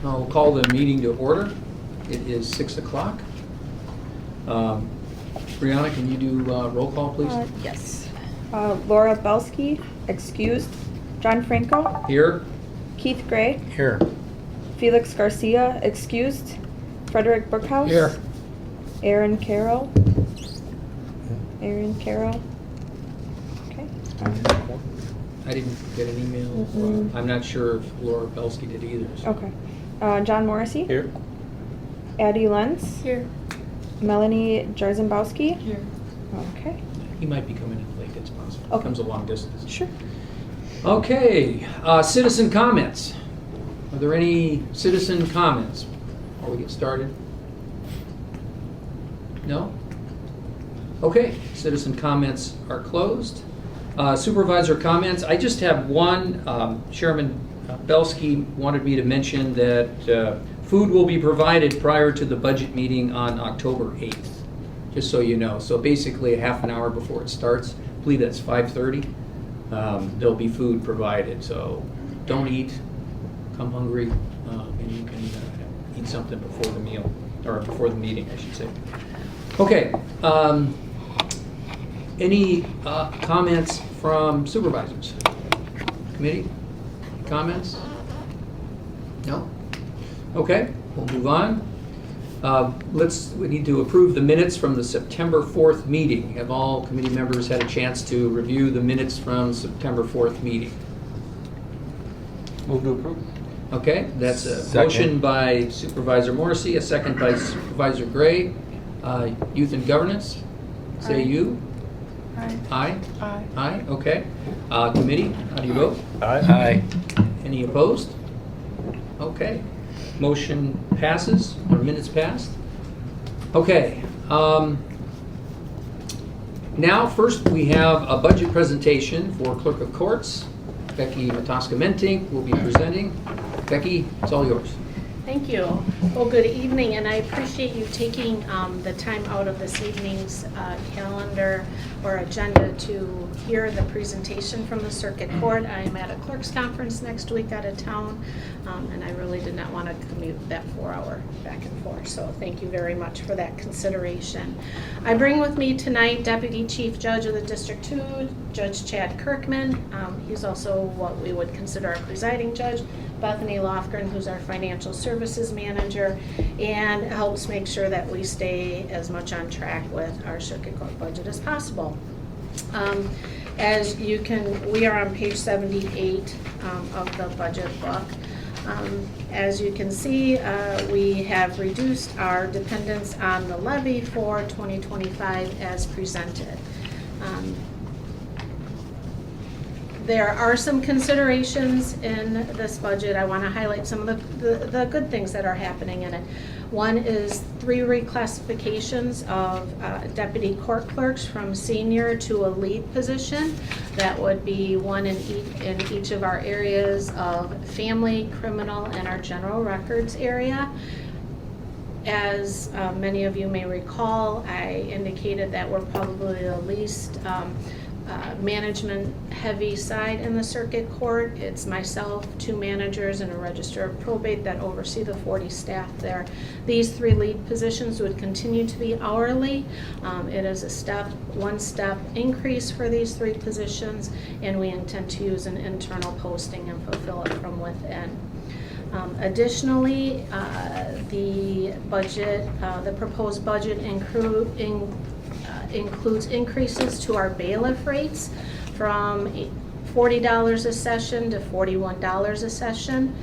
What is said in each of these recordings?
I'll call the meeting to order. It is 6 o'clock. Brianna, can you do roll call, please? Yes. Laura Belsky, excused. John Franco. Here. Keith Gray. Here. Felix Garcia, excused. Frederick Brookhouse. Here. Aaron Carroll. Aaron Carroll. Okay. I didn't get an email. Mm-mm. I'm not sure if Laura Belsky did either. So. Okay. John Morrissey. Here. Addie Lenz. Here. Melanie Jarzembowski. Here. Okay. He might be coming in late, it's possible. Okay. Comes a long distance. Sure. Okay, citizen comments. Are there any citizen comments before we get started? No? Okay, citizen comments are closed. Supervisor comments. I just have one. Chairman Belsky wanted me to mention that food will be provided prior to the budget meeting on October 8th, just so you know. So basically a half an hour before it starts. I believe that's 5:30. There'll be food provided, so don't eat, come hungry, and you can eat something before the meal, or before the meeting, I should say. Okay, any comments from supervisors? Committee? Comments? No? Okay, we'll move on. We need to approve the minutes from the September 4th meeting. Have all committee members had a chance to review the minutes from September 4th meeting? Move to approve. Okay, that's a Second. motion by Supervisor Morrissey, a second by Supervisor Gray. Youth and Governance, say Aye. you. Aye. Aye? Aye. Aye, okay. Committee, how do you vote? Aye. Any opposed? Okay. Motion passes, or minutes passed. Okay. Now, first we have a budget presentation for Clerk of Courts. Becky Matoska-Mentink will be presenting. Becky, it's all yours. Thank you. Well, good evening, and I appreciate you taking the time out of this evening's calendar or agenda to hear the presentation from the Circuit Court. I am at a clerk's conference next week out of town, and I really did not want to commute that 4-hour back and forth, so thank you very much for that consideration. I bring with me tonight Deputy Chief Judge of the District 2, Judge Chad Kirkman. He's also what we would consider our presiding judge. Bethany Lofgren, who's our financial services manager, and helps make sure that we stay as much on track with our circuit court budget as possible. As you can, we are on page 78 of the budget book. As you can see, we have reduced our dependence on the levy for 2025 as presented. There are some considerations in this budget. I want to highlight some of the good things that are happening in it. One is 3 reclassifications of deputy court clerks from senior to a lead position. That would be one in each of our areas of family, criminal, and our general records area. As many of you may recall, I indicated that we're probably the least management heavy side in the circuit court. It's myself, 2 managers, and a register of probate that oversee the 40 staff there. These 3 lead positions would continue to be hourly. It is a one-step increase for these 3 positions, and we intend to use an internal posting and fulfill it from within. Additionally, the proposed budget includes increases to our bailiff rates from $40 a session to $41 a session.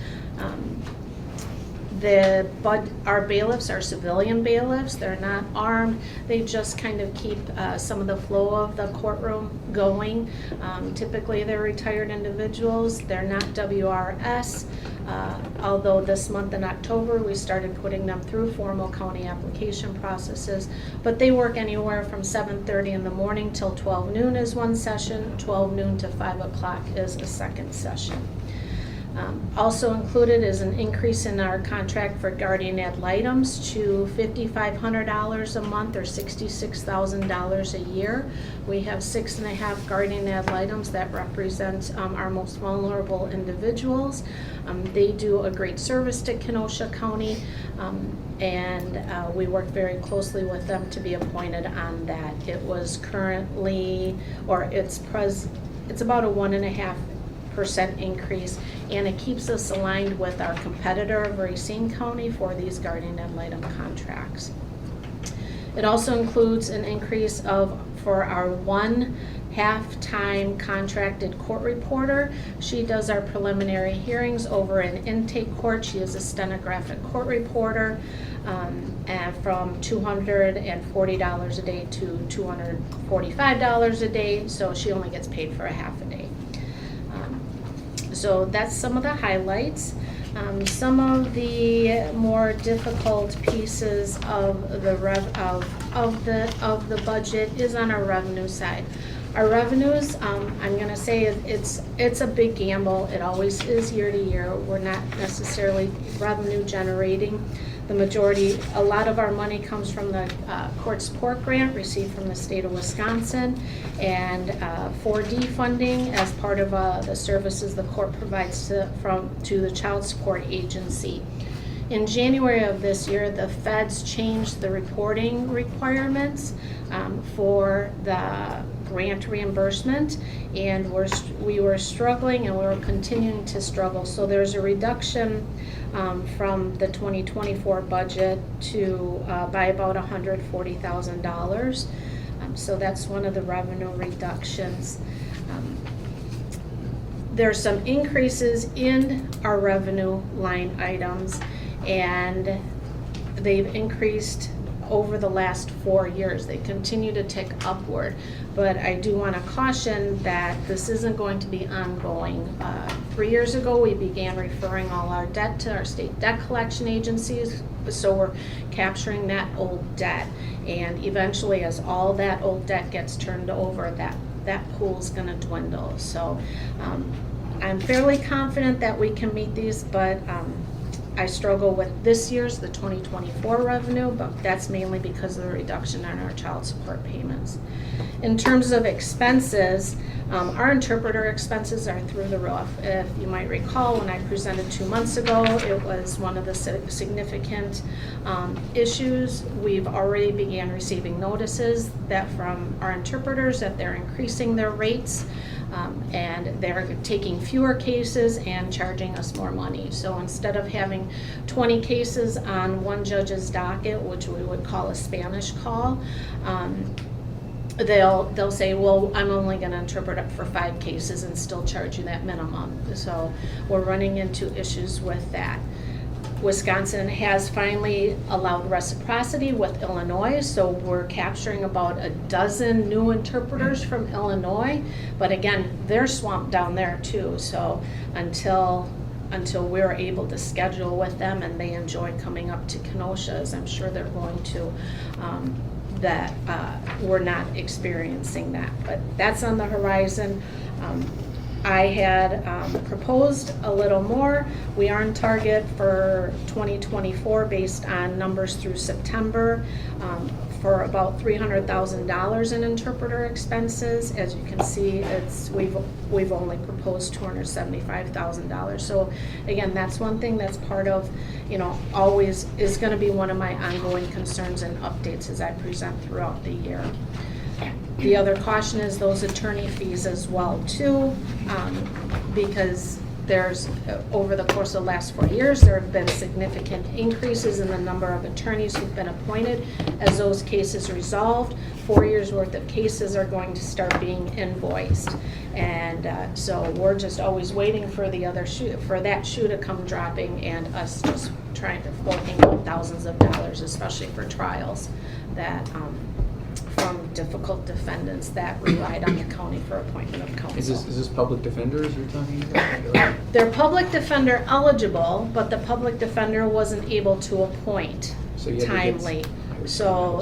Our bailiffs are civilian bailiffs. They're not armed. They just kind of keep some of the flow of the courtroom going. Typically, they're retired individuals. They're not WRS, although this month in October, we started putting them through formal county application processes. But they work anywhere from 7:30 in the morning till 12 noon is one session, 12 noon to 5 o'clock is a second session. Also included is an increase in our contract for guardian ad litems to $5,500 a month or $66,000 a year. We have 6.5 guardian ad litems that represent our most vulnerable individuals. They do a great service to Kenosha County, and we work very closely with them to be appointed on that. It was currently, or it's about a 1.5% increase, and it keeps us aligned with our competitor of Racine County for these guardian ad litem contracts. It also includes an increase for our one half-time contracted court reporter. She does our preliminary hearings over in intake court. She is a stenographic court reporter, and from $240 a day to $245 a day, so she only gets paid for a half a day. So that's some of the highlights. Some of the more difficult pieces of the budget is on our revenue side. Our revenues, I'm going to say it's a big gamble. It always is year to year. We're not necessarily revenue generating. The majority, a lot of our money comes from the court support grant received from the state of Wisconsin, and 4D funding as part of the services the court provides to the child support agency. In January of this year, the feds changed the reporting requirements for the grant reimbursement, and we were struggling, and we were continuing to struggle. So there's a reduction from the 2024 budget to by about $140,000. So that's one of the revenue reductions. There's some increases in our revenue line items, and they've increased over the last 4 years. They continue to tick upward, but I do want to caution that this isn't going to be ongoing. 3 years ago, we began referring all our debt to our state debt collection agencies, so we're capturing that old debt, and eventually as all that old debt gets turned over, that pool's going to dwindle. So I'm fairly confident that we can meet these, but I struggle with this year's, the 2024 revenue, but that's mainly because of the reduction in our child support payments. In terms of expenses, our interpreter expenses are through the roof. If you might recall, when I presented 2 months ago, it was one of the significant issues. We've already began receiving notices that from our interpreters that they're increasing their rates. And they're taking fewer cases and charging us more money. So instead of having 20 cases on one judge's docket, which we would call a Spanish call, they'll say, well, I'm only going to interpret up for 5 cases and still charge you that minimum. So we're running into issues with that. Wisconsin has finally allowed reciprocity with Illinois, so we're capturing about a dozen new interpreters from Illinois, but again, they're swamped down there too. So until we're able to schedule with them and they enjoy coming up to Kenosha, as I'm sure they're going to, we're not experiencing that, but that's on the horizon. I had proposed a little more. We are on target for 2024 based on numbers through September for about $300,000 in interpreter expenses. As you can see, we've only proposed $275,000. So again, that's one thing that's part of, always is going to be one of my ongoing concerns and updates as I present throughout the year. The other caution is those attorney fees as well too, because there's, over the course of the last 4 years, there have been significant increases in the number of attorneys who've been appointed. As those cases resolved, 4 years worth of cases are going to start being invoiced. And so we're just always waiting for that shoe to come dropping, and us just trying to forking out thousands of dollars, especially for trials that from difficult defendants that relied on the county for appointment of counsel. Is this public defenders you're talking about? They're public defender eligible, but the public defender wasn't able to appoint So you had to get- timely. So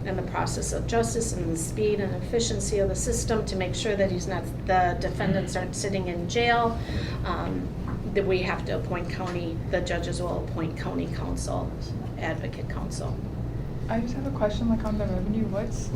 and the process of justice and the speed and efficiency of the system to make sure that the defendants aren't sitting in jail. That we have to appoint the judges will appoint county counsel, advocate counsel. I just have a question, like on the revenue, what's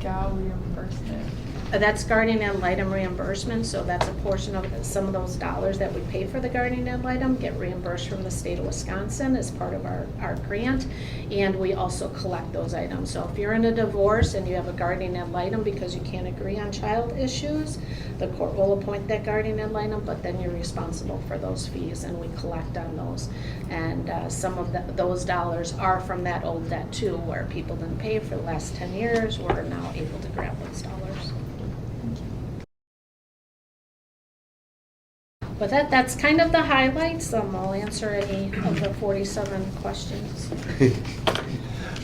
GAL reimbursement? That's guardian ad litem reimbursement, so that's a portion of some of those dollars that we pay for the guardian ad litem get reimbursed from the state of Wisconsin as part of our grant, and we also collect those items. So if you're in a divorce and you have a guardian ad litem because you can't agree on child issues, the court will appoint that guardian ad litem, but then you're responsible for those fees, and we collect on those. And some of those dollars are from that old debt too, where people didn't pay for the last 10 years. We're now able to grab those dollars. But that's kind of the highlights. I'll answer any of the 47 questions. I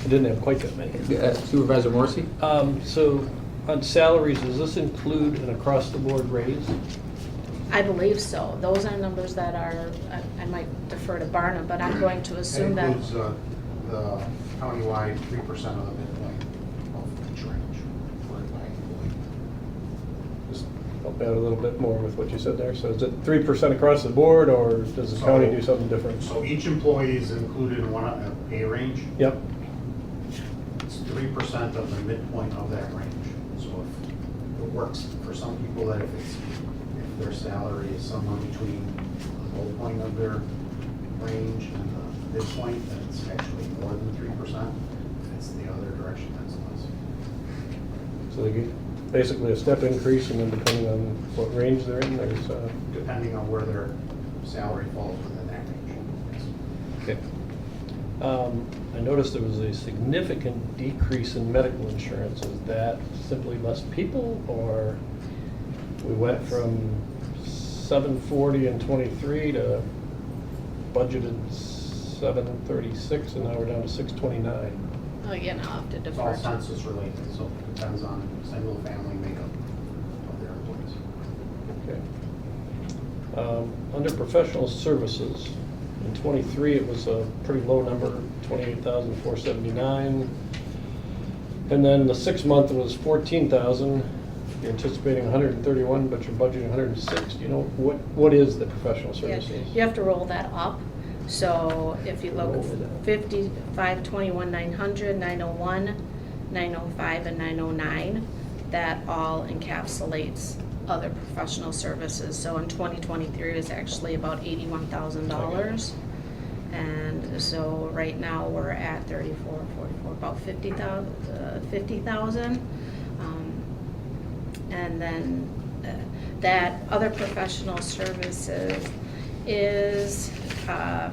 didn't have quite that many. Supervisor Morrissey? So on salaries, does this include an across-the-board raise? I believe so. Those are numbers that I might defer to Barna, but I'm going to assume that. Includes the countywide 3% of the midpoint of each range for my employee. Just help out a little bit more with what you said there. So is it 3% across the board, or does the county do something different? So each employee is included in one pay range. Yep. It's 3% of the midpoint of that range. So if it works for some people, that if their salary is somewhere between the low point of their range and the midpoint, then it's actually more than 3%. If it's the other direction, that's less. So they get basically a step increase, and then depending on what range they're in, there's... Depending on where their salary falls within that range. Yes. Okay. I noticed there was a significant decrease in medical insurance. Is that simply less people, or we went from 740 in 23 to budgeted 736, and now we're down to 629? Again, I'll have to It's defer. all census related, so it depends on single family makeup of their employees. Okay. Under professional services, in 23 it was a pretty low number, 28,479. And then the 6 month was 14,000. You're anticipating 131, but you're budgeting 106. Do you know what is the professional Yeah, services? you have to roll that up. So if you look, Roll it up. 55, 21, 900, 901, 905, and 909, that all encapsulates other professional services. So in 2023, it was actually about $81,000. And so right now we're at 34, 44, about 50,000. And then that other professional services is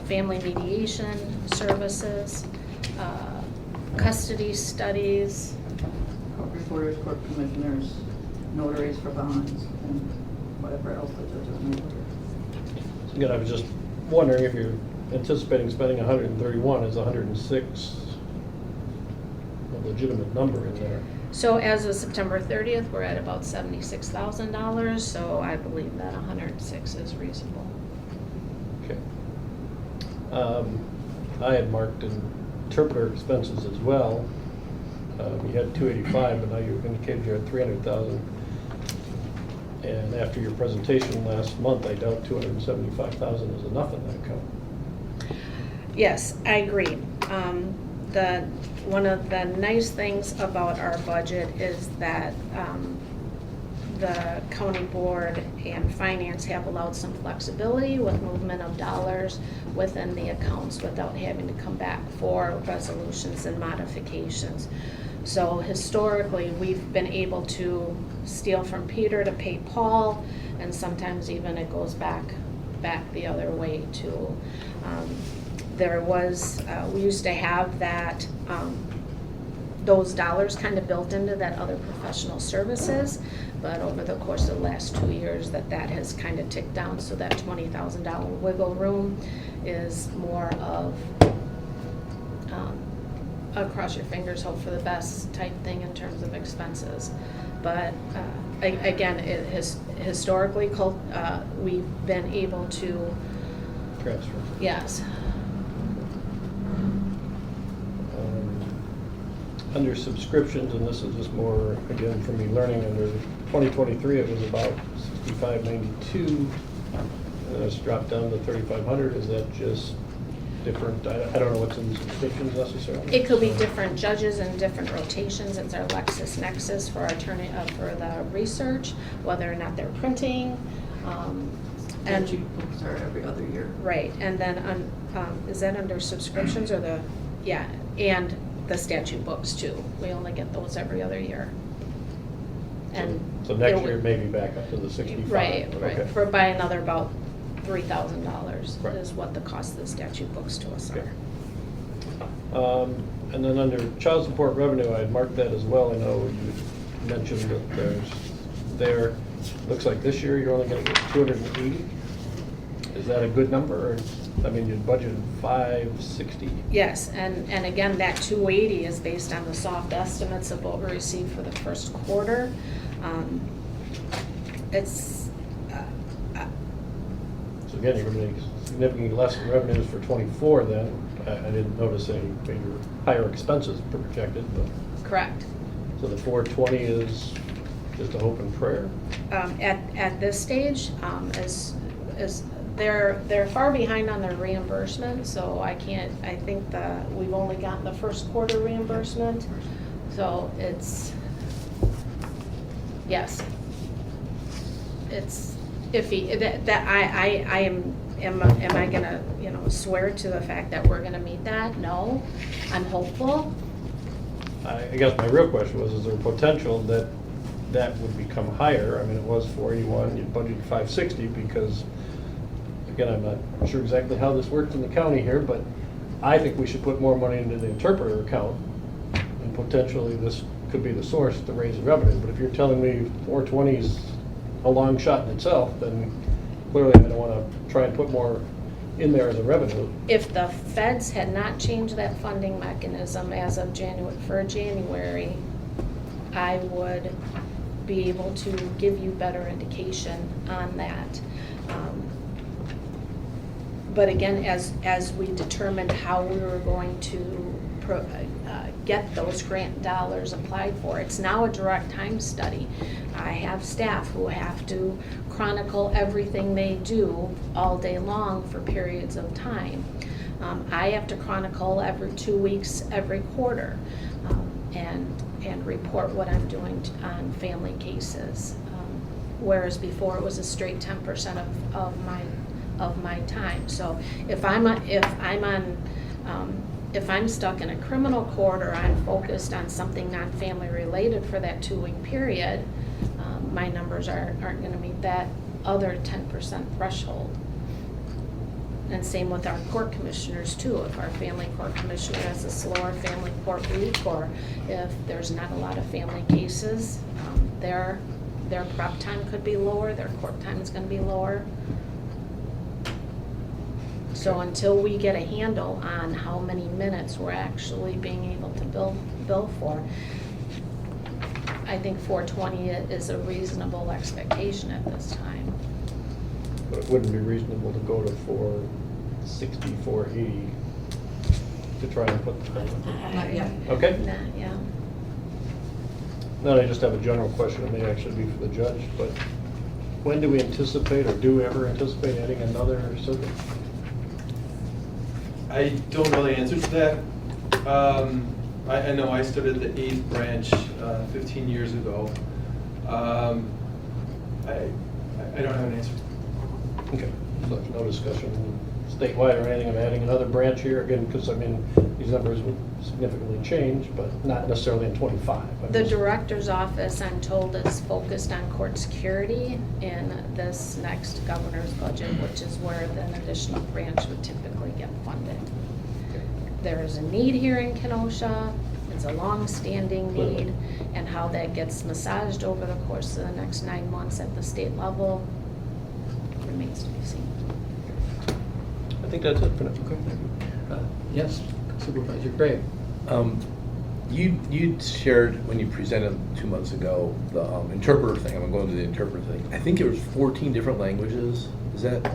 family mediation services, custody studies. Court reporters, court commissioners, notaries for bonds, and whatever else the judges may order. So again, I was just wondering if you're anticipating spending 131, is 106 a legitimate number in there? So as of September 30th, we're at about $76,000, so I believe that 106 is reasonable. Okay. I had marked interpreter expenses as well. You had 285, but now you indicated you had 300,000. And after your presentation last month, I doubt 275,000 is enough in that account. Yes, I agree. One of the nice things about our budget is that the county board and finance have allowed some flexibility with movement of dollars within the accounts without having to come back for resolutions and modifications. So historically, we've been able to steal from Peter to pay Paul, and sometimes even it goes back the other way too. We used to have that, those dollars kind of built into that other professional services, but over the course of the last 2 years that has kind of ticked down, so that $20,000 wiggle room is more of cross your fingers, hope for the best type thing in terms of expenses. But again, historically, we've been able to, Transfer. yes. under subscriptions, and this is just more, again, for me learning, under 2023, it was about 6592, and it's dropped down to 3500. Is that just different? I don't know what's in the subscriptions necessarily. It could be different judges and different rotations. It's our LexisNexis for our attorney, for the research, whether or not they're printing. And Statute books are every other year. right, and then is that under subscriptions or the, yeah, and the statute books too. We only get those every other year. And So next it year, would- maybe back up to the 65. Right, Okay. for by another about $3,000 Right. is what the cost of the statute books to us Okay. are. And then under child support revenue, I had marked that as well. I know you mentioned that there, looks like this year you're only gonna get 280. Is that a good number? Or, I mean, you budgeted 560. Yes, and again, that 280 is based on the soft estimates of what we received for the first quarter. It's, So again, you're gonna make significantly less in revenues for '24 then. I didn't notice any major higher expenses projected, but, correct. so the 420 is just a hope and prayer? At this stage, as they're far behind on their reimbursement, so I think we've only gotten the first quarter reimbursement, so it's, yes. It's iffy, that I am I gonna, swear to the fact that we're gonna meet that? No, I'm hopeful. I guess my real question was, is there potential that that would become higher? I mean, it was 481, you budgeted 560 because, again, I'm not sure exactly how this works in the county here, but I think we should put more money into the interpreter account, and potentially this could be the source to raise the revenue. But if you're telling me 420 is a long shot in itself, then clearly I'm gonna wanna try and put more in there as a revenue. If the feds had not changed that funding mechanism as of January, I would be able to give you better indication on that. But again, as we determined how we were going to get those grant dollars applied for, it's now a direct time study. I have staff who have to chronicle everything they do all day long for periods of time. I have to chronicle every 2 weeks, every quarter, and report what I'm doing on family cases. Whereas before it was a straight 10% of my time. So if I'm stuck in a criminal court or I'm focused on something non-family related for that 2-week period, my numbers aren't going to meet that other 10% threshold. And same with our court commissioners too. If our family court commissioner has a slower family court week, or if there's not a lot of family cases, their prep time could be lower, their court time is going to be lower. So until we get a handle on how many minutes we're actually being able to bill for, I think 420 is a reasonable expectation at this time. But it wouldn't be reasonable to go to 460, 480 to try and put the Not yet. Okay. Yeah. Then I just have a general question, it may actually be for the judge, but when do we anticipate, or do we ever anticipate adding another circuit? I don't know the answer to that. I know I started the 8th branch 15 years ago. I don't have an answer. Okay, so there's no discussion statewide or anything of adding another branch here, again, because I mean, these numbers would significantly change, but not necessarily in '25. The director's office, I'm told, is focused on court security in this next governor's budget, which is where an additional branch would typically get funded. There is a need here in Kenosha, it's a long-standing need, and how that gets massaged over the course of the next 9 months at the state level remains to be seen. I think that's it for now. Yes, Supervisor Gray. You shared when you presented 2 months ago the interpreter thing. I'm going to the interpreter thing. I think it was 14 different languages. Does that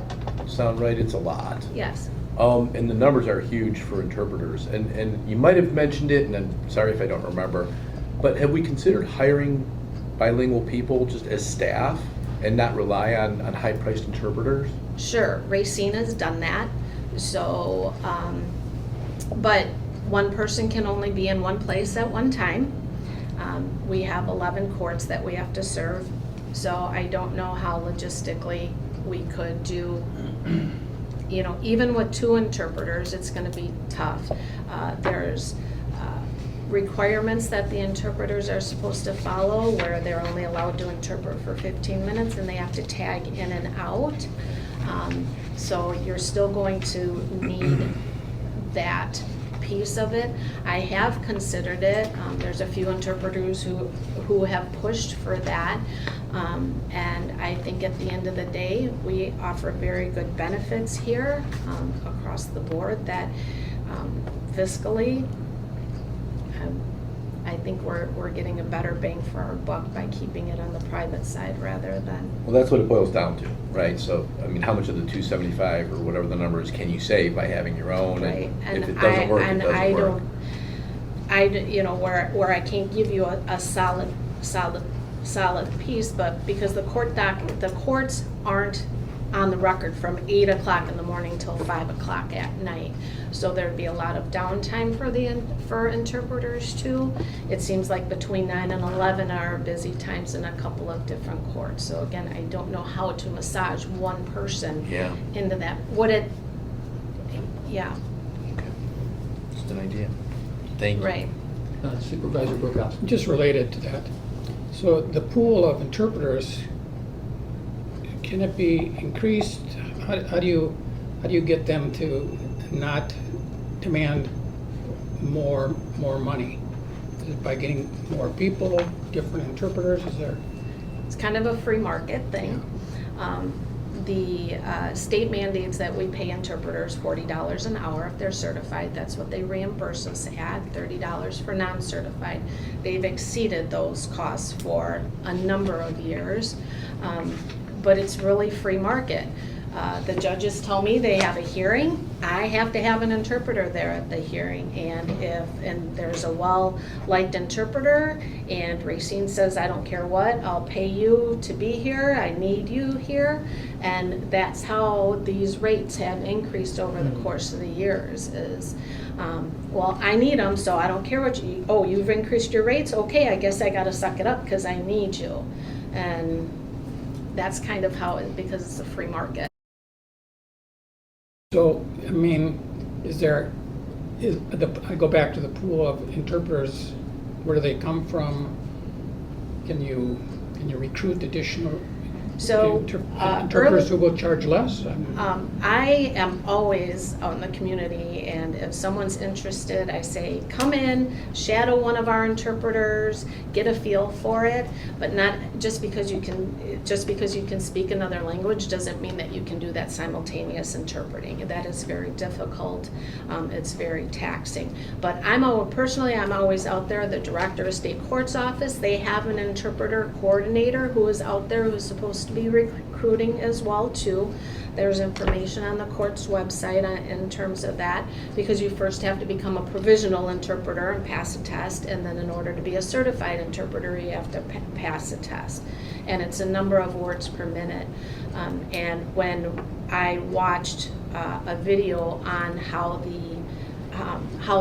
sound right? It's a lot. Yes. And the numbers are huge for interpreters. And you might have mentioned it, and I'm sorry if I don't remember, but have we considered hiring bilingual people just as staff and not rely on high-priced interpreters? Sure, Racine has done that, so, but one person can only be in one place at one time. We have 11 courts that we have to serve, so I don't know how logistically we could do, even with 2 interpreters, it's gonna be tough. There's requirements that the interpreters are supposed to follow, where they're only allowed to interpret for 15 minutes and they have to tag in and out. So you're still going to need that piece of it. I have considered it. There's a few interpreters who have pushed for that. And I think at the end of the day, we offer very good benefits here across the board that fiscally, I think we're getting a better bang for our buck by keeping it on the private side rather than. Well, that's what it boils down to, right? So, I mean, how much of the 275 or whatever the number is can you save by having your own? Right, And if it doesn't work, it doesn't work. Where I can't give you a solid piece, but because the courts aren't on the record from 8 o'clock in the morning till 5 o'clock at night. So there'd be a lot of downtime for interpreters too. It seems like between 9 and 11 are busy times in a couple of different courts. So again, I don't know how to massage one person into that. Yeah. Okay. Just an idea. Thank you. Right. Supervisor Brookhouse. Just related to that, so the pool of interpreters, can it be increased? How do you get them to not demand more money? Is it by getting more people, different interpreters? Is there? It's kind of a free market thing. The state mandates that we pay interpreters $40 an hour if they're certified. That's what they reimburse us at, $30 for non-certified. They've exceeded those costs for a number of years, but it's really free market. The judges tell me they have a hearing. I have to have an interpreter there at the hearing, and if there's a well-liked interpreter and Racine says, I don't care what, I'll pay you to be here, I need you here, and that's how these rates have increased over the course of the years is, well, I need them, so I don't care what you've increased your rates? Okay, I guess I gotta suck it up because I need you. And that's kind of how because it's a free market. So, I mean, I go back to the pool of interpreters, where do they come from? Can you recruit additional interpreters who will charge less? I am always out in the community, and if someone's interested, I say, come in, shadow one of our interpreters, get a feel for it, but not just because you can speak another language doesn't mean that you can do that simultaneous interpreting. That is very difficult. It's very taxing. But I'm always out there. The director of state court's office, they have an interpreter coordinator who is out there who's supposed to be recruiting as well too. There's information on the court's website in terms of that, because you first have to become a provisional interpreter and pass a test, and then in order to be a certified interpreter you have to pass a test, and it's a number of words per minute. And when I watched a video on how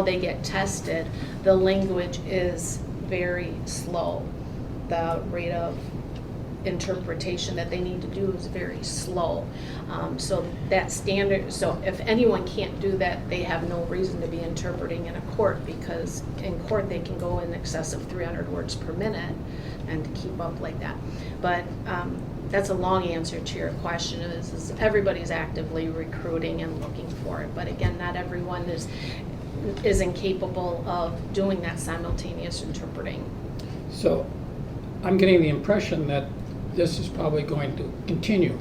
they get tested, the language is very slow. The rate of interpretation that they need to do is very slow. So if anyone can't do that, they have no reason to be interpreting in a court, because in court they can go in excess of 300 words per minute and keep up like that. But that's a long answer to your question, is everybody's actively recruiting and looking for it. But again, not everyone is incapable of doing that simultaneous interpreting. So I'm getting the impression that this is probably going to continue.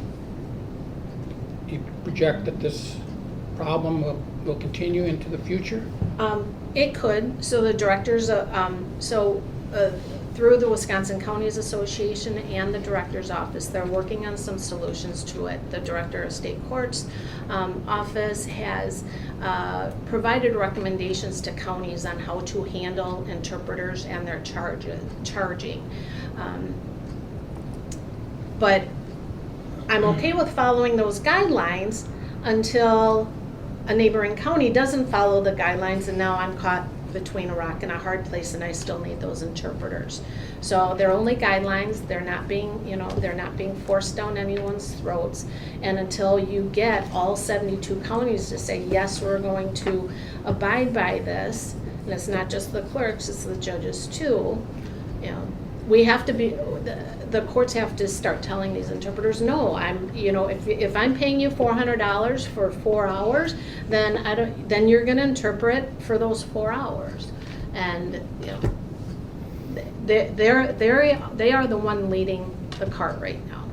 You project that this problem will continue into the future? It could. So the directors, through the Wisconsin Counties Association and the Director's Office. They're working on some solutions to it. The Director of State Courts Office has provided recommendations to counties on how to handle interpreters and their charging. But I'm okay with following those guidelines until a neighboring county doesn't follow the guidelines, and now I'm caught between a rock and a hard place, and I still need those interpreters. So they're only guidelines. They're not being, they're not being forced down anyone's throats. And until you get all 72 counties to say, yes, we're going to abide by this, and it's not just the clerks, it's the judges too, we have to be, the courts have to start telling these interpreters, no, if I'm paying you $400 for 4 hours, then you're going to interpret for those 4 hours. And they are the one leading the cart right now.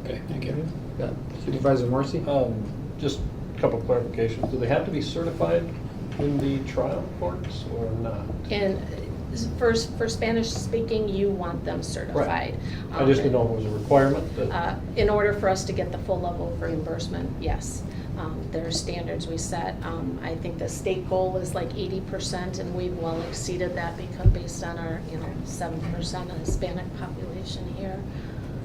Okay, thank you. Supervisor Morrissey? Just a couple clarifications. Do they have to be certified in the trial courts or not? And for Spanish speaking, you want them certified. I just didn't know if it was a requirement. In order for us to get the full level of reimbursement, yes. There are standards we set. I think the state goal is like 80%, and we've well exceeded that because based on our 7% of Hispanic population here.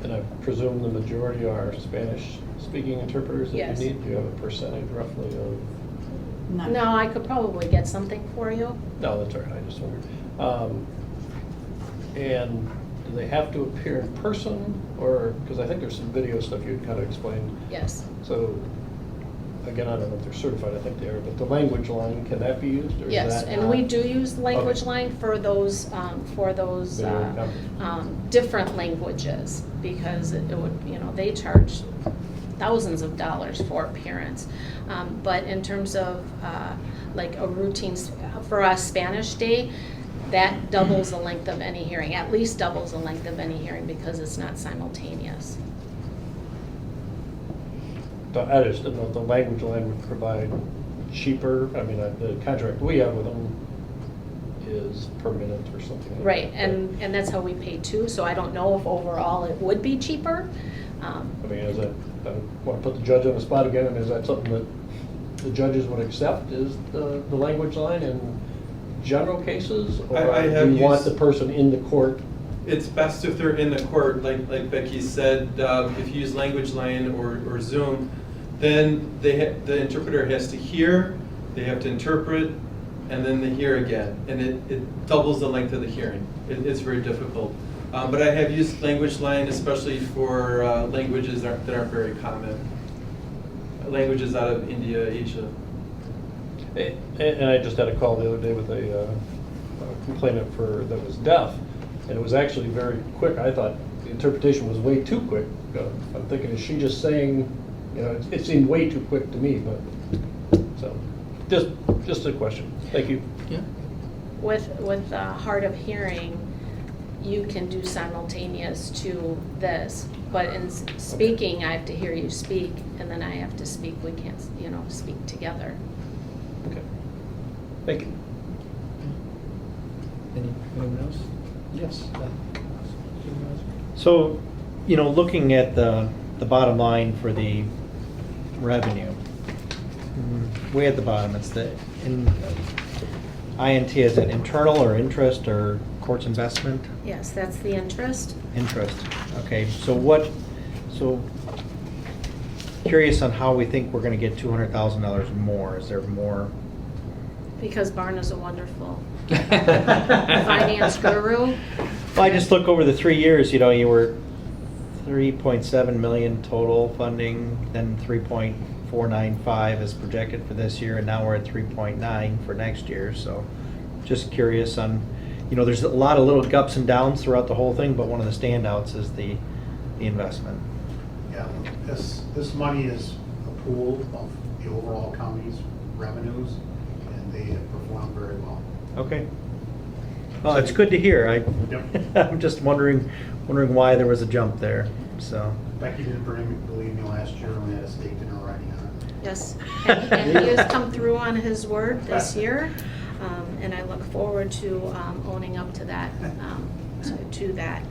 And I presume the majority are Spanish-speaking interpreters that Yes. you need? Do you have a percentage roughly of? No, I could probably get something for you. No, that's all right, I just wondered. And do they have to appear in person, or, because I think there's some video stuff you kind of explained. Yes. So, again, I don't know if they're certified, I think they are, but the language line, can that be used, or is Yes, that and not? we do use the language Okay. line for those Video different languages, because it would, they charge thousands of dollars for appearance. But in terms of like a routine, for us, Spanish Day, that doubles the length of any hearing, at least doubles the length of any hearing, because it's not simultaneous. I just didn't know if the language line would provide cheaper, I mean, the contract we have with them is per minute or something like that. Right, and that's how we pay too, so I don't know if overall it would be cheaper. I mean, is that, I don't want to put the judge on the spot again, and is that something that the judges would accept, is the language line in general cases? Or I have do you want used- the person in the court? It's best if they're in the court, like Becky said, if you use language line or Zoom, then the interpreter has to hear, they have to interpret, and then they hear again. And it doubles the length of the hearing. It's very difficult. But I have used language line, especially for languages that aren't very common. Languages out of India, Asia. And I just had a call the other day with a complainant that was deaf, and it was actually very quick. I thought the interpretation was way too quick. I'm thinking, is she just saying, it seemed way too quick to me, but, so, just a question. Thank you. Yeah. With hard of hearing, you can do simultaneous to this, but in speaking, I have to hear you speak, and then I have to speak. We can't, speak together. Okay. Thank you. Anyone else? Yes. So, looking at the bottom line for the revenue, way at the bottom, it's the INT, is it internal or interest or courts investment? Yes, that's the interest. Interest. Okay, so curious on how we think we're gonna get $200,000 more. Is there more? Because Barna's a wonderful finance guru. Well, I just look over the 3 years, you were 3.7 million total funding, then 3.495 is projected for this year, and now we're at 3.9 for next year. So just curious on, there's a lot of little ups and downs throughout the whole thing, but one of the standouts is the investment. Yeah, this money is a pool of the overall county's revenues, and they have performed very well. Okay. Well, it's good to hear. Yep. I'm just wondering why there was a jump there, so. Becky didn't believe me last year when we had a steak dinner riding on it. Yes, and he has come through on his word this year. And I look forward to owning up to that, to that.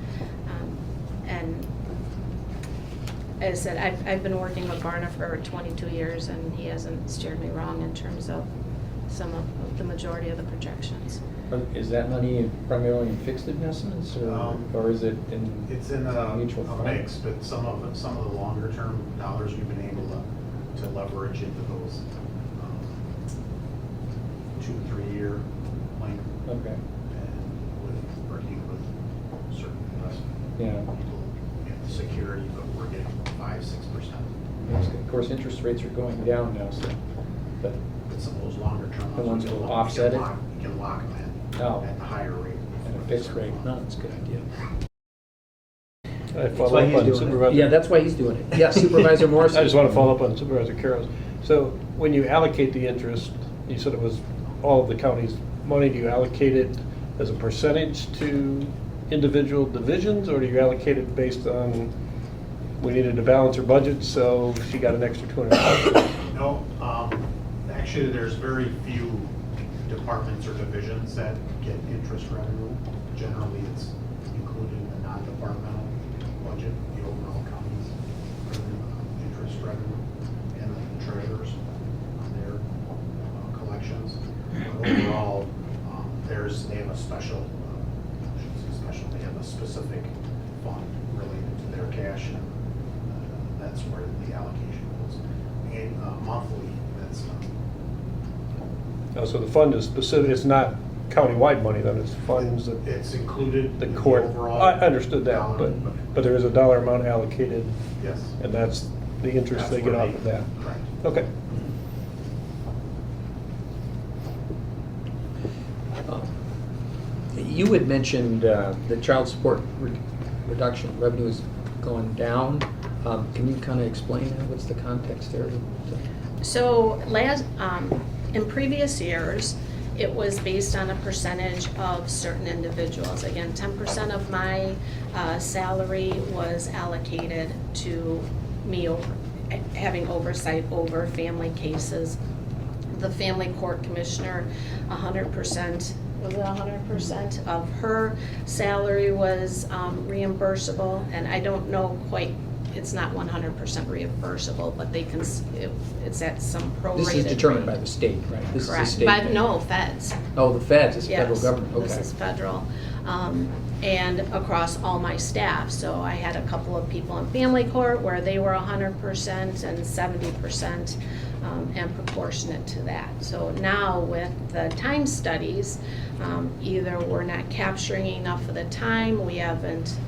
And as I said, I've been working with Barna for 22 years, and he hasn't steered me wrong in terms of some of the majority of the projections. Is that money primarily in fixed investments, or is it in? It's in mutual a fund? mix, but some of the longer term dollars we've been able to leverage into those 2-3 year length. Okay. And with working with certain investment Yeah. people in security, but we're getting 5-6%. Of course, interest rates are going down now, so, but, But some of those longer term The ones we can will lock- offset we it? can lock them in Oh. at a higher rate. at a fixed rate, no, that's a good idea. I follow why up he's on doing it. Supervisor. Yeah, that's why he's doing it. Yeah, Supervisor Morrison. I just want to follow up on Supervisor Carroll's. So when you allocate the interest, you said it was all of the county's money. Do you allocate it as a percentage to individual divisions, or do you allocate it based on, we needed to balance her budget, so she got an extra $200? No, actually, there's very few departments or divisions that get interest revenue. Generally, it's included in the non-departmental budget, the overall county's interest revenue, and the treasurers on their collections. But overall, they have a special, I shouldn't say special, they have a specific fund related to their cash, and that's where the allocation goes. And monthly, that's Oh, so the fund is specific, it's not countywide money then, it's funds that it's included the in court. overall. I understood that, dollar, but there is a dollar amount allocated, yes, and that's the interest That's they get where off of that. Correct. Okay. You had mentioned the child support reduction, revenue is going down. Can you kind of explain that? What's the context there? So in previous years, it was based on a percentage of certain individuals. Again, 10% of my salary was allocated to me having oversight over family cases. The family court commissioner, 100%, was it 100% of her salary was reimbursable, and I don't know quite, it's not 100% reimbursable, but they can, it's at some prorated This is determined rate. by the state, right? This is a Correct, state but thing. no, feds. Oh, the feds, it's the federal Yes, government, okay. this is federal. And across all my staff. So I had a couple of people in family court where they were 100% and 70% and proportionate to that. So now with the time studies, either we're not capturing enough of the time, we haven't,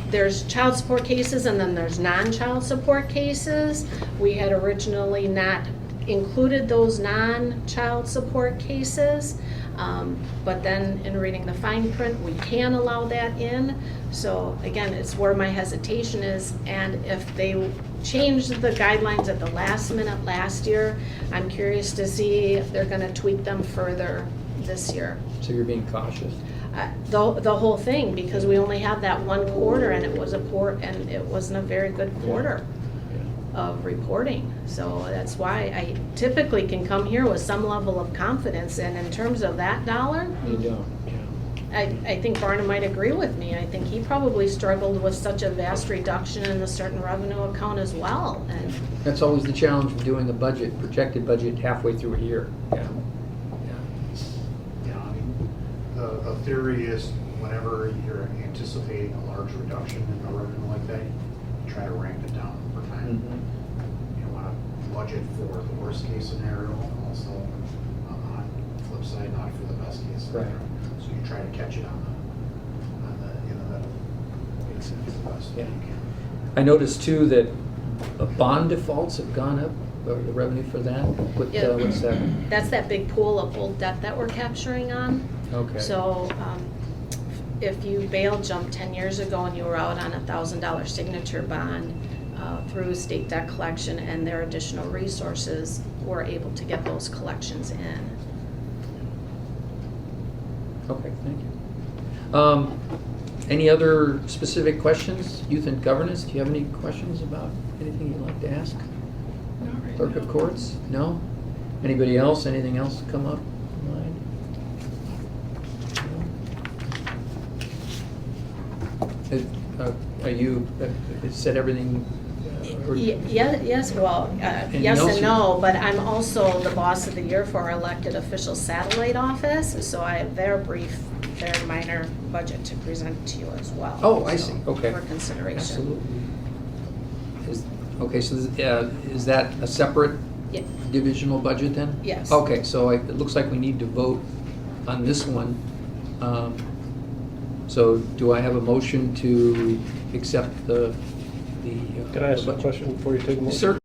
there's child support cases and then there's non-child support cases. We had originally not included those non-child support cases, but then in reading the fine print, we can allow that in. So again, it's where my hesitation is, and if they changed the guidelines at the last minute last year, I'm curious to see if they're gonna tweak them further this year. So you're being cautious? The whole thing, because we only have that one quarter, and it was and it wasn't a very good quarter of reporting. So that's why I typically can come here with some level of confidence, and in terms of that dollar, You don't, yeah. I think Barnum might agree with me. I think he probably struggled with such a vast reduction in a certain revenue account as well. And That's always the challenge of doing a budget, projected budget halfway through a year. Yeah. You know, I mean, the theory is whenever you're anticipating a large reduction in the revenue like that, you try to ramp it down over time. You want to budget for the worst case scenario, and also on the flip side, not for the best case scenario. Right. So you try to catch it on the in the middle. Makes sense. The best Yeah. that you can. I noticed too that bond defaults have gone up, or the revenue for that. Yeah. What's that? that's that big pool of old debt that we're capturing on. Okay. So if you bail jumped 10 years ago and you were out on a $1,000 signature bond through state debt collection and their additional resources, we're able to get those collections in. Okay, thank you. Any other specific questions? Youth and governance, do you have any questions about anything you'd like to ask? Clerk of courts? No? Anybody else? Anything else come up? line? Are you, said everything? or- Yes, well, Anything yes else and you- no, but I'm also the boss of the year for our elected official satellite office, so I have their minor budget to present to you as well. Oh, I so, see, okay. For consideration. Absolutely. Okay, so is that a separate Yeah. divisional budget then? Yes. Okay, so it looks like we need to vote on this one. So do I have a motion to accept the? Can I ask a budget? question before you take a motion? Sir?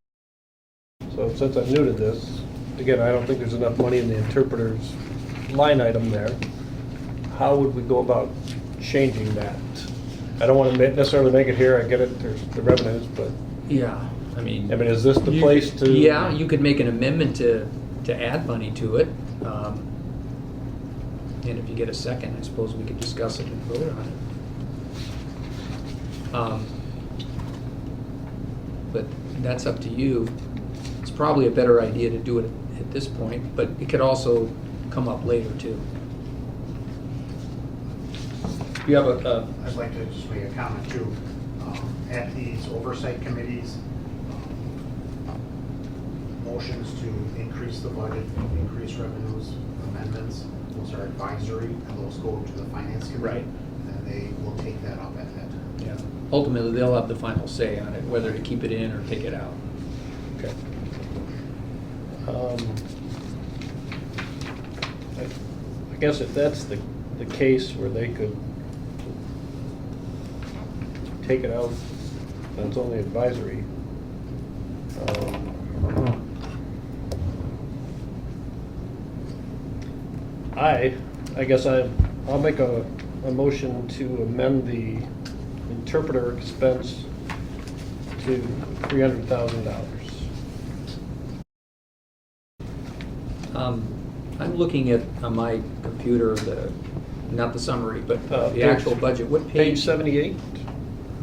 So since I'm new to this, again, I don't think there's enough money in the interpreter's line item there. How would we go about changing that? I don't want to necessarily make it here, I get it, there's the revenues, but, Yeah, I mean. is this the place to? Yeah, you could make an amendment to add money to it. And if you get a second, I suppose we could discuss it and vote on it. But that's up to you. It's probably a better idea to do it at this point, but it could also come up later too. You have I'd like to just make a comment too. At these oversight committees, motions to increase the budget, increase revenues, amendments, those are advisory, and those go to the finance committee. Right. And they will take that up at that time. yeah. Ultimately, they'll have the final say on it, whether to keep it in or take it out. Okay. I guess if that's the case where they could take it out, then it's only advisory. I guess I'll make a motion to amend the interpreter expense to $300,000. I'm looking at, on my computer, not the summary, but the Page- actual budget. What Page page? 78?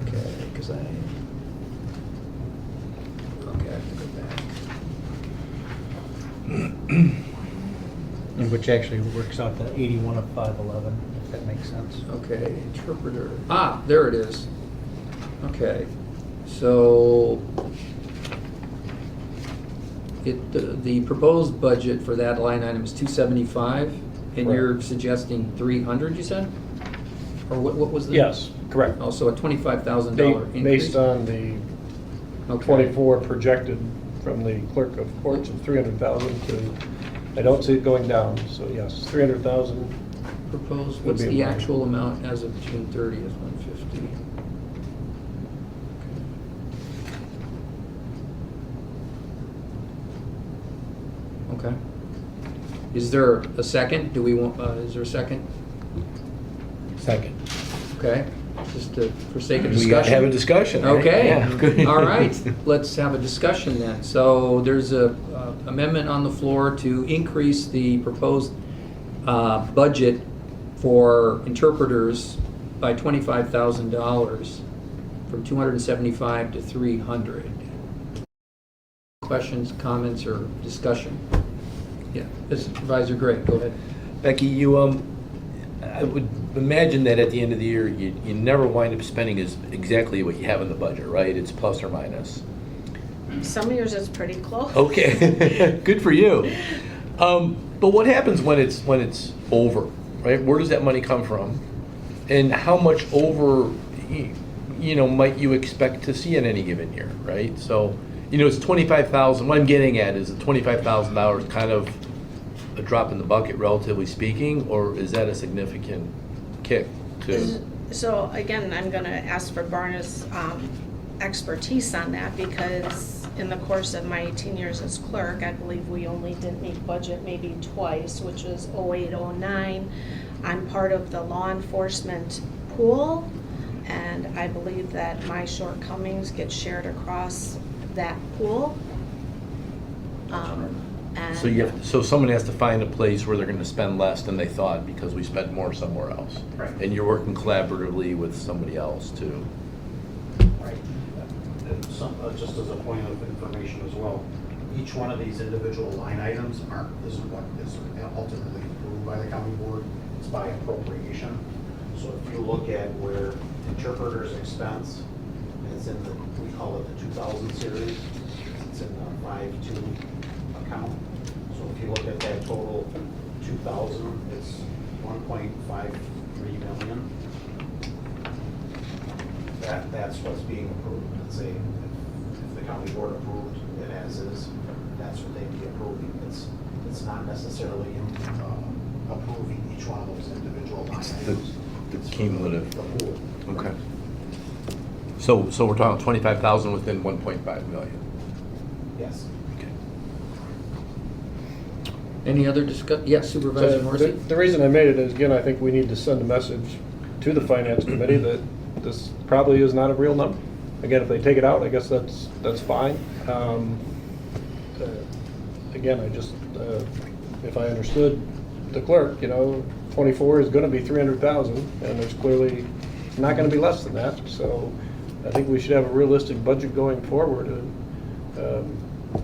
Okay, because I have to go back. Which actually works out to 81 of 511, if that makes sense. Okay, interpreter. Ah, there it is. Okay, so the proposed budget for that line item is 275, and you're Correct. suggesting 300, you said? Or what was the? Yes, correct. Also a $25,000 increase? Based on the Okay. 24 projected from the clerk of courts of 300,000 to, I don't see it going down, so yes, 300,000. Proposed, Would what's be the mine. actual amount as of June 30th, 150? Okay. Is there a second? Do we want, is there a second? Second. Okay, just for sake of We discussion. gotta have a discussion, right? Okay, Yeah, good. all right, let's have a discussion then. So there's a amendment on the floor to increase the proposed budget for interpreters by $25,000 from 275 to 300. Questions, comments, or discussion? Yeah, Supervisor Gray, go ahead. Becky, I would imagine that at the end of the year, you never wind up spending exactly what you have in the budget, right? It's plus or minus. Some years it's pretty close. Okay, good for you. But what happens when it's over, right? Where does that money come from? And how much over, might you expect to see in any given year, right? So, it's 25,000. What I'm getting at is the $25,000 kind of a drop in the bucket, relatively speaking, or is that a significant kick to? So again, I'm going to ask for Barna's expertise on that, because in the course of my 18 years as clerk, I believe we only didn't meet budget maybe twice, which was 08, 09. I'm part of the law enforcement pool, and I believe that my shortcomings get shared across that pool. And So someone has to find a place where they're going to spend less than they thought because we spent more somewhere else. Right. And you're working collaboratively with somebody else too. Right. And just as a point of information as well, each one of these individual line items isn't what is ultimately approved by the county board. It's by appropriation. So if you look at where interpreter's expense is in the, we call it the 2000 series, it's in the 5-2 account. So if you look at that total 2000, it's 1.53 million. That's what's being approved. Let's say if the county board approved it as is, that's what they'd be approving. It's not necessarily approving each one of those individual line items. The cumulative. The pool. Okay. So we're talking 25,000 within 1.5 million. Yes. Okay. Any other yes, Supervisor So Morrissey? the reason I made it is, again, I think we need to send a message to the finance committee that this probably is not a real number. Again, if they take it out, I guess that's fine. Again, if I understood the clerk, 24 is gonna be 300,000, and there's clearly not gonna be less than that. So I think we should have a realistic budget going forward.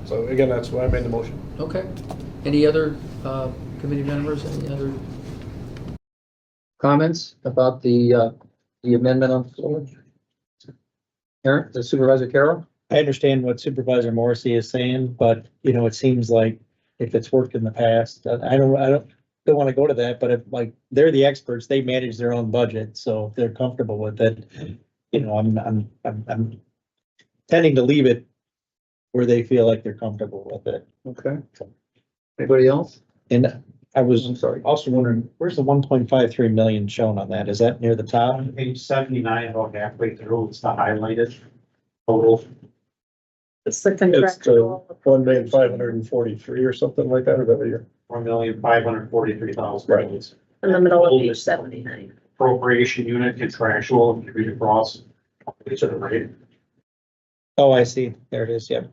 So again, that's why I made the motion. Okay. Any other committee members, any other comments about the amendment on the floor? Aaron, the Supervisor Carroll? I understand what Supervisor Morrissey is saying, but it seems like if it's worked in the past, I don't want to go to that, but if they're the experts, they manage their own budget, so if they're comfortable with it, I'm tending to leave it where they feel like they're comfortable with it. Okay. Anybody else? And I was I'm sorry. also wondering, where's the 1.53 million shown on that? Is that near the top? On page 79, about halfway through, it's the highlighted total. It's the It's contractual. 1,543 or something like that, or that year. 1,543,000. Right. In the middle of page 79. Appropriation unit contractual, if you read across, it's at the right. Oh, I see. There it is. Yep.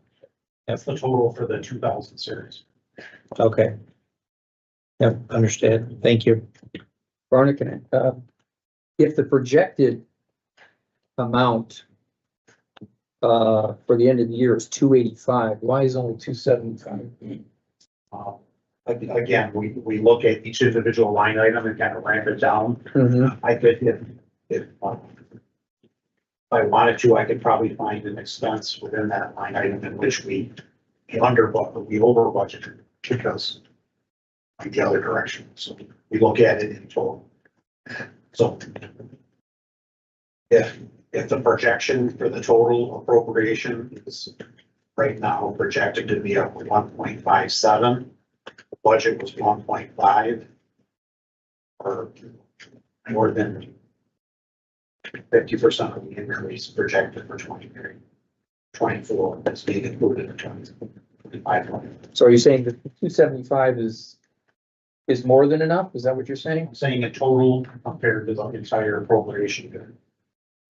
That's the total for the 2000 series. Okay. Yep, understand. Thank you. Veronica, if the projected amount for the end of the year is 285, why is only 275? Again, we look at each individual line item and kind of ramp it down. Mm-hmm. I could, if I wanted to, I could probably find an expense within that line item in which we over budgeted because like the other direction. So we look at it in total. So if the projection for the total appropriation is right now projected to be up 1.57, the budget was 1.5, or more than 50% of the increase projected for 2024 that's being included in 2025. So are you saying that 275 is more than enough? Is that what you're saying? I'm saying a total compared to the entire appropriation.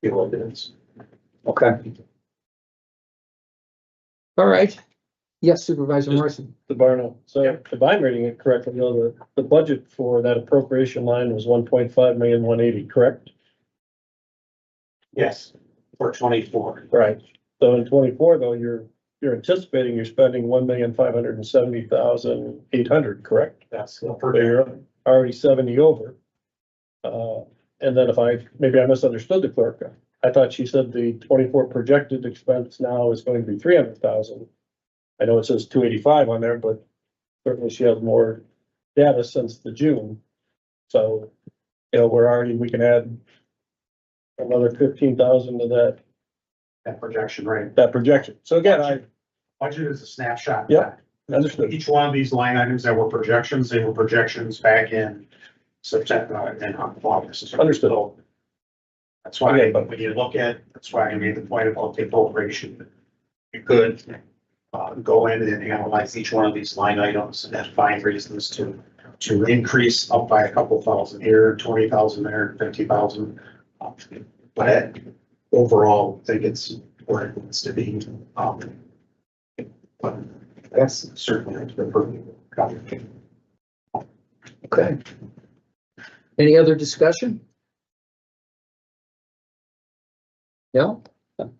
Feel like it is. Okay. All right. Yes, Supervisor Morrison. DeBarno. So if I'm reading it correctly, the budget for that appropriation line was 1.5,180,000, correct? Yes, for 24. Right. So in 24 though, you're anticipating you're spending 1,570,800, correct? That's the So project. you're already 70 over. And then maybe I misunderstood the clerk. I thought she said the 24 projected expense now is going to be 300,000. I know it says 285 on there, but certainly she has more data since the June. So, we can add another 15,000 to That projection, right? that projection. So again, Budget is a snapshot. Yep. Understood. Each one of these line items that were projections, they were projections back in September and August. Understood. So that's why, but when you look at, that's why I made the point about the appropriation. You could go in and analyze each one of these line items and find reasons to increase up by a couple thousand here, 20,000 there, 50,000. But overall, I think it's where it needs to be. But that's certainly the perfect. Okay. Any other discussion? No?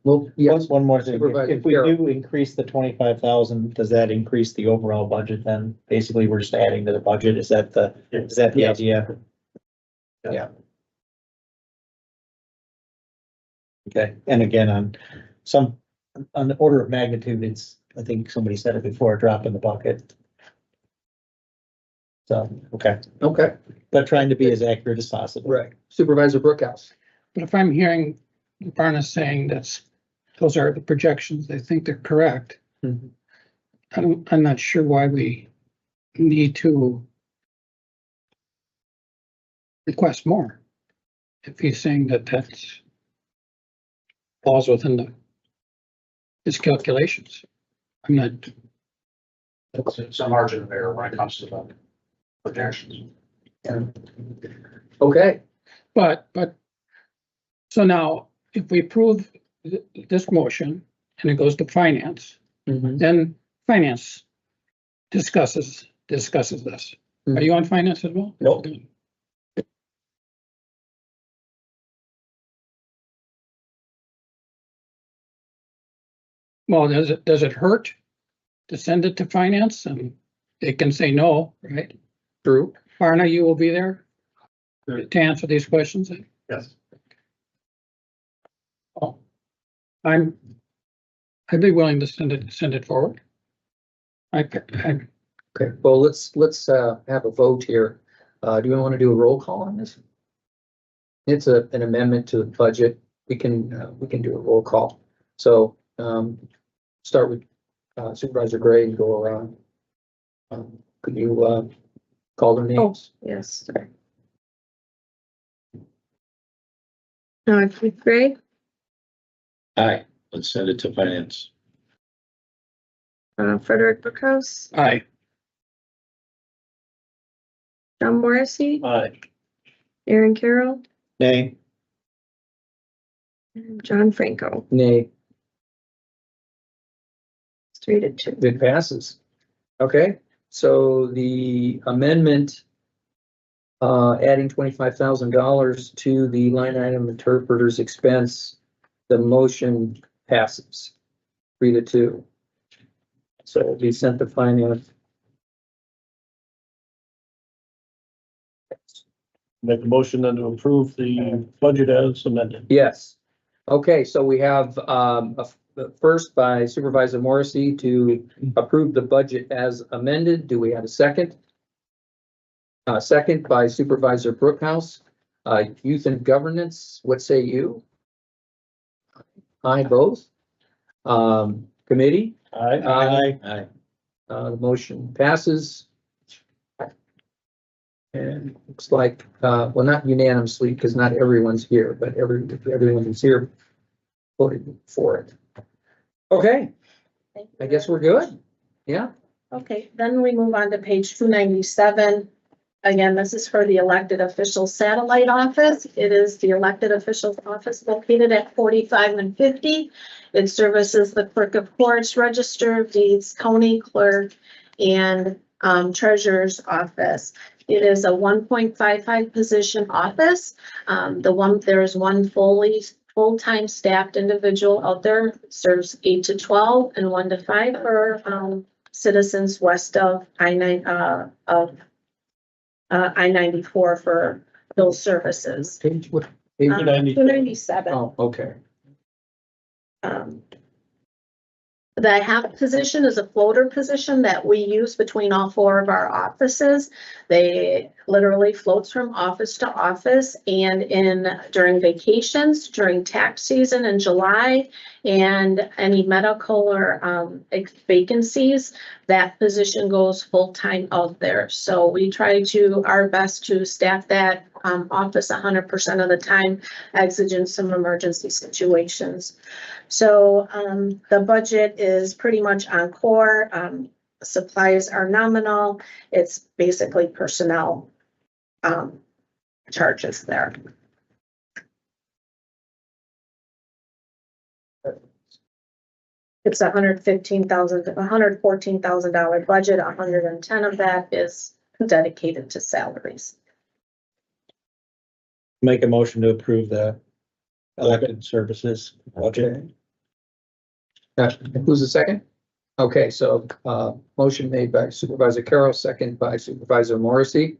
Well, yes. One more thing, Supervisor if we Carroll. do increase the 25,000, does that increase the overall budget then? Basically, we're just adding to the budget, is that the Yes. idea? Yeah. Okay, and again, on the order of magnitude, it's, I think somebody said it before, a drop in the bucket. So, okay, Okay, but trying to be as accurate as possible. right. Supervisor Brookhouse. But if I'm hearing Barna saying those are the projections, they think they're correct. Mhm. I'm not sure why we need to request more. If he's saying that's falls within his calculations. I'm not, It's a margin of error when it comes to the projections. Okay, but, so now, if we approve this motion and it goes to finance, mhm. then finance discusses this. Are you on finance as well? Nope. Well, does it hurt to send it to finance and they can say no, right? True. Barna, you will be there to answer these questions? Yes. Oh, I'd be willing to send it forward. Okay, well, let's have a vote here. Do we want to do a roll call on this? It's an amendment to the budget. We can do a roll call. So, start with Supervisor Gray and go around. Could you call their names? Yes, sorry. Keith Gray, Aye, let's send it to finance. Frederick Brookhouse, Aye. John Morrissey, Aye. Aaron Carroll, Nay, and John Franco. Nay, It's 3-2. it passes. Okay, so the amendment adding $25,000 to the line item interpreter's expense, the motion passes 3-2. So it'll be sent to finance. Make a motion then to approve the budget as amended. Yes. Okay, so we have first by Supervisor Morrissey to approve the budget as amended. Do we have a second? Second by Supervisor Brookhouse. Youth and Governance, what say you? Aye, both. Committee, Aye. Aye. the motion passes. And looks like, well, not unanimously, because not everyone's here, but everyone who's here voted for it. Okay, Thank you I guess we're very much. good. Yeah, Okay, then we move on to page 297. Again, this is for the elected officials satellite office. It is the elected officials office located at 45 and 50. It services the clerk of courts, register of deeds, county clerk, and treasurer's office. It is a 1.55 position office. There is one full-time staffed individual out there, serves 8 to 12 and 1 to 5 for citizens west of I-94 for those services. page, what? Page 297. Oh, okay. The half position is a floater position that we use between all 4 of our offices. They literally floats from office to office, and during vacations, during tax season in July, and any medical or vacancies, that position goes full-time out there. So we try our best to staff that office 100% of the time, exigent some emergency situations. So the budget is pretty much on core. Supplies are nominal. It's basically personnel charges there. It's $114,000 budget. 110 of that is dedicated to salaries. make a motion to approve the Elected services budget. Who's the second? Okay, so, motion made by Supervisor Carroll, second by Supervisor Morrissey.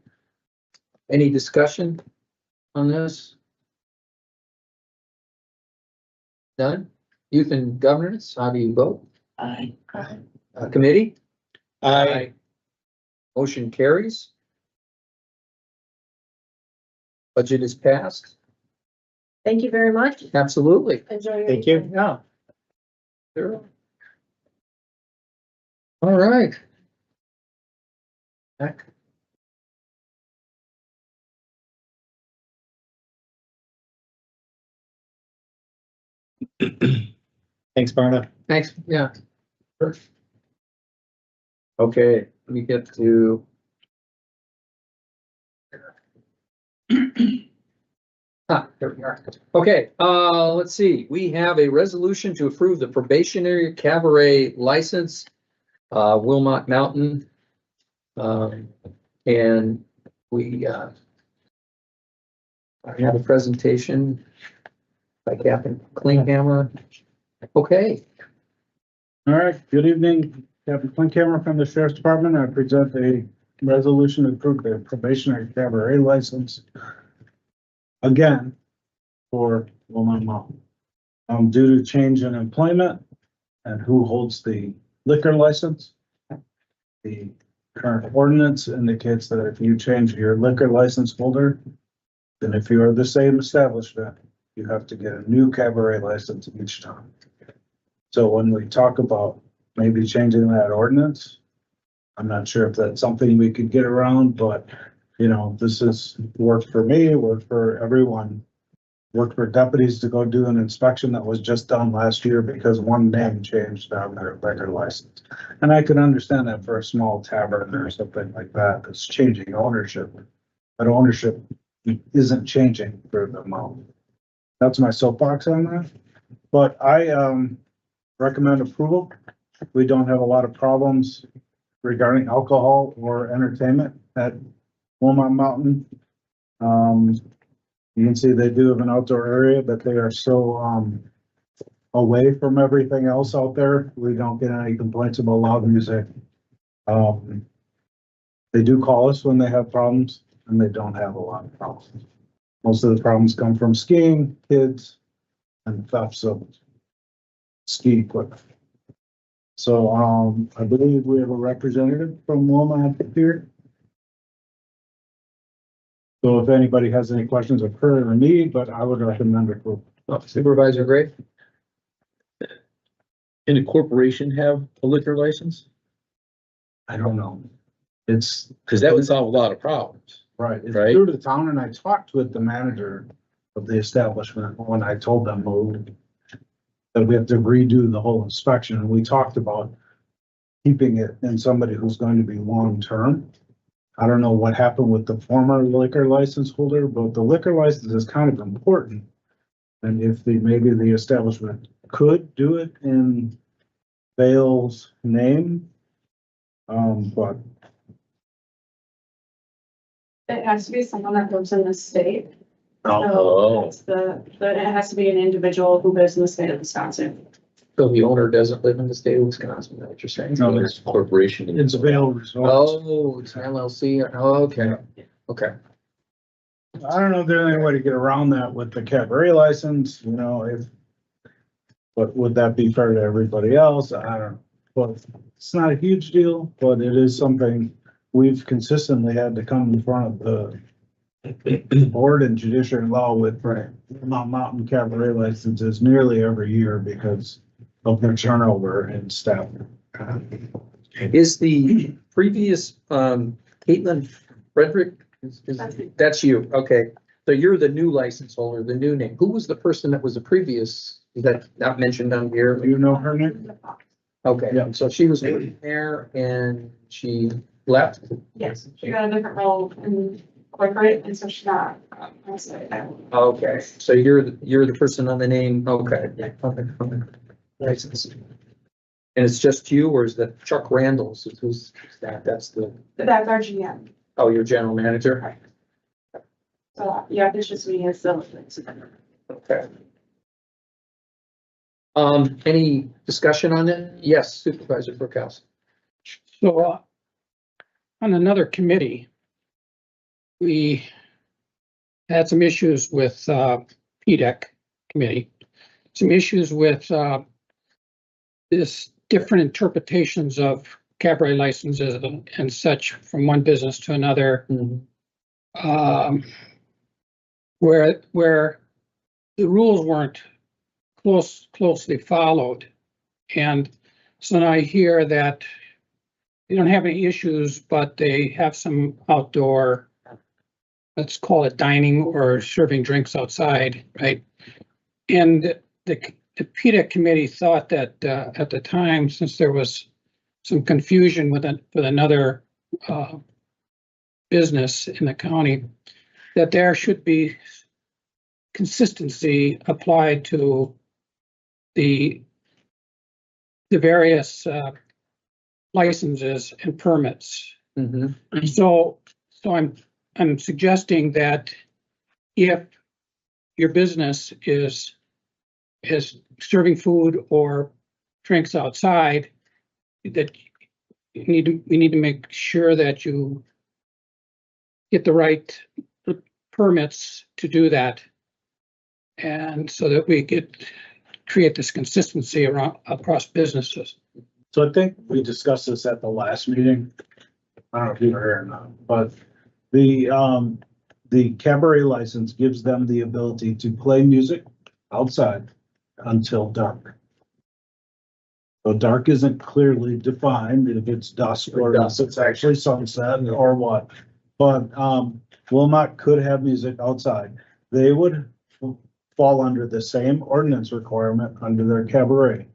Any discussion on this? None? Youth and Governance, how do you vote? Aye. Committee? Aye. Motion carries. Budget is passed. Thank you very much. Absolutely. Enjoy your Thank you. evening. Yeah. Sure. All right. Back. Thanks, Barna. Thanks, yeah. Sure. Okay, let me get to. There we are. Okay, let's see. We have a resolution to approve the probationary cabaret license, Wilmot Mountain. And we, I have a presentation by Captain Klinghammer. Okay, All right, good evening, Captain Klinkhammer from the Sheriff's Department. I present a resolution to approve the probationary cabaret license again for Wilmot Mountain. Due to change in employment and who holds the liquor license, the current ordinance indicates that if you change your liquor license holder, then if you are the same establishment, you have to get a new cabaret license each time. So when we talk about maybe changing that ordinance, I'm not sure if that's something we could get around, but you know, this is worked for me, worked for everyone. Worked for deputies to go do an inspection that was just done last year because one name changed on their liquor license. And I can understand that for a small tavern or something like that, that's changing ownership. But ownership isn't changing for the mountain. That's my soapbox on that. But I recommend approval. We don't have a lot of problems regarding alcohol or entertainment at Wilmot Mountain. You can see they do have an outdoor area, but they are so away from everything else out there. We don't get any complaints about loud music. They do call us when they have problems, and they don't have a lot of problems. Most of the problems come from skiing, kids, and thefts of ski equipment. So I believe we have a representative from Wilmot here. So if anybody has any questions of her or me, but I would recommend approval. Supervisor Gray? Can a corporation have a liquor license? I don't know. It's Because that would solve a lot of problems. right. It's Right. through the town, and I talked with the manager of the establishment when I told them that we have to redo the whole inspection. And we talked about keeping it in somebody who's going to be long-term. I don't know what happened with the former liquor license holder, but the liquor license is kind of important. And if maybe the establishment could do it in Vale's name, but It has to be someone that lives in the state. Oh. So it has to be an individual who lives in the state of Wisconsin. So the owner doesn't live in the state of Wisconsin, is that what you're saying? No, There's a corporation. it's Vale Resort. Oh, it's an LLC, oh, okay, okay. I don't know if there's any way to get around that with the cabaret license, you know, but would that be fair to everybody else? I don't know. But it's not a huge deal, but it is something we've consistently had to come in front of the board and judiciary law with Mountain Cabaret licenses nearly every year because of their turnover in staff. Is the previous, Caitlin Frederick, that's you, okay. So you're the new license holder, the new name. Who was the person that was the previous, is that not mentioned on here? Do you know her name? Okay, Yeah. so she was working there and she left? Yes, she got a different role in corporate, and so she's not. Okay, so you're the person on the name, okay. Okay. License. And it's just you, or is that Chuck Randall's, who's that, that's That's our GM. oh, your general manager? So yeah, this just me as the. Okay. Any discussion on it? Yes, Supervisor Brookhouse. So, on another committee, we had some issues with, PDEC committee, some issues with, this different interpretations of cabaret licenses and such from one business to another. Where the rules weren't closely followed. And so now I hear that they don't have any issues, but they have some outdoor, let's call it dining or serving drinks outside, right? And the PETA committee thought that at the time, since there was some confusion with another business in the county, that there should be consistency applied to the various licenses and permits. So I'm suggesting that if your business is serving food or drinks outside, that we need to make sure that you get the right permits to do that, and so that we could create this consistency across businesses. So I think we discussed this at the last meeting. I don't know if you were here or not, but the cabaret license gives them the ability to play music outside until dark. So dark isn't clearly defined if it's dusk or if it's actually sunset or what. But Wilmot could have music outside. They would fall under the same ordinance requirement under their cabaret.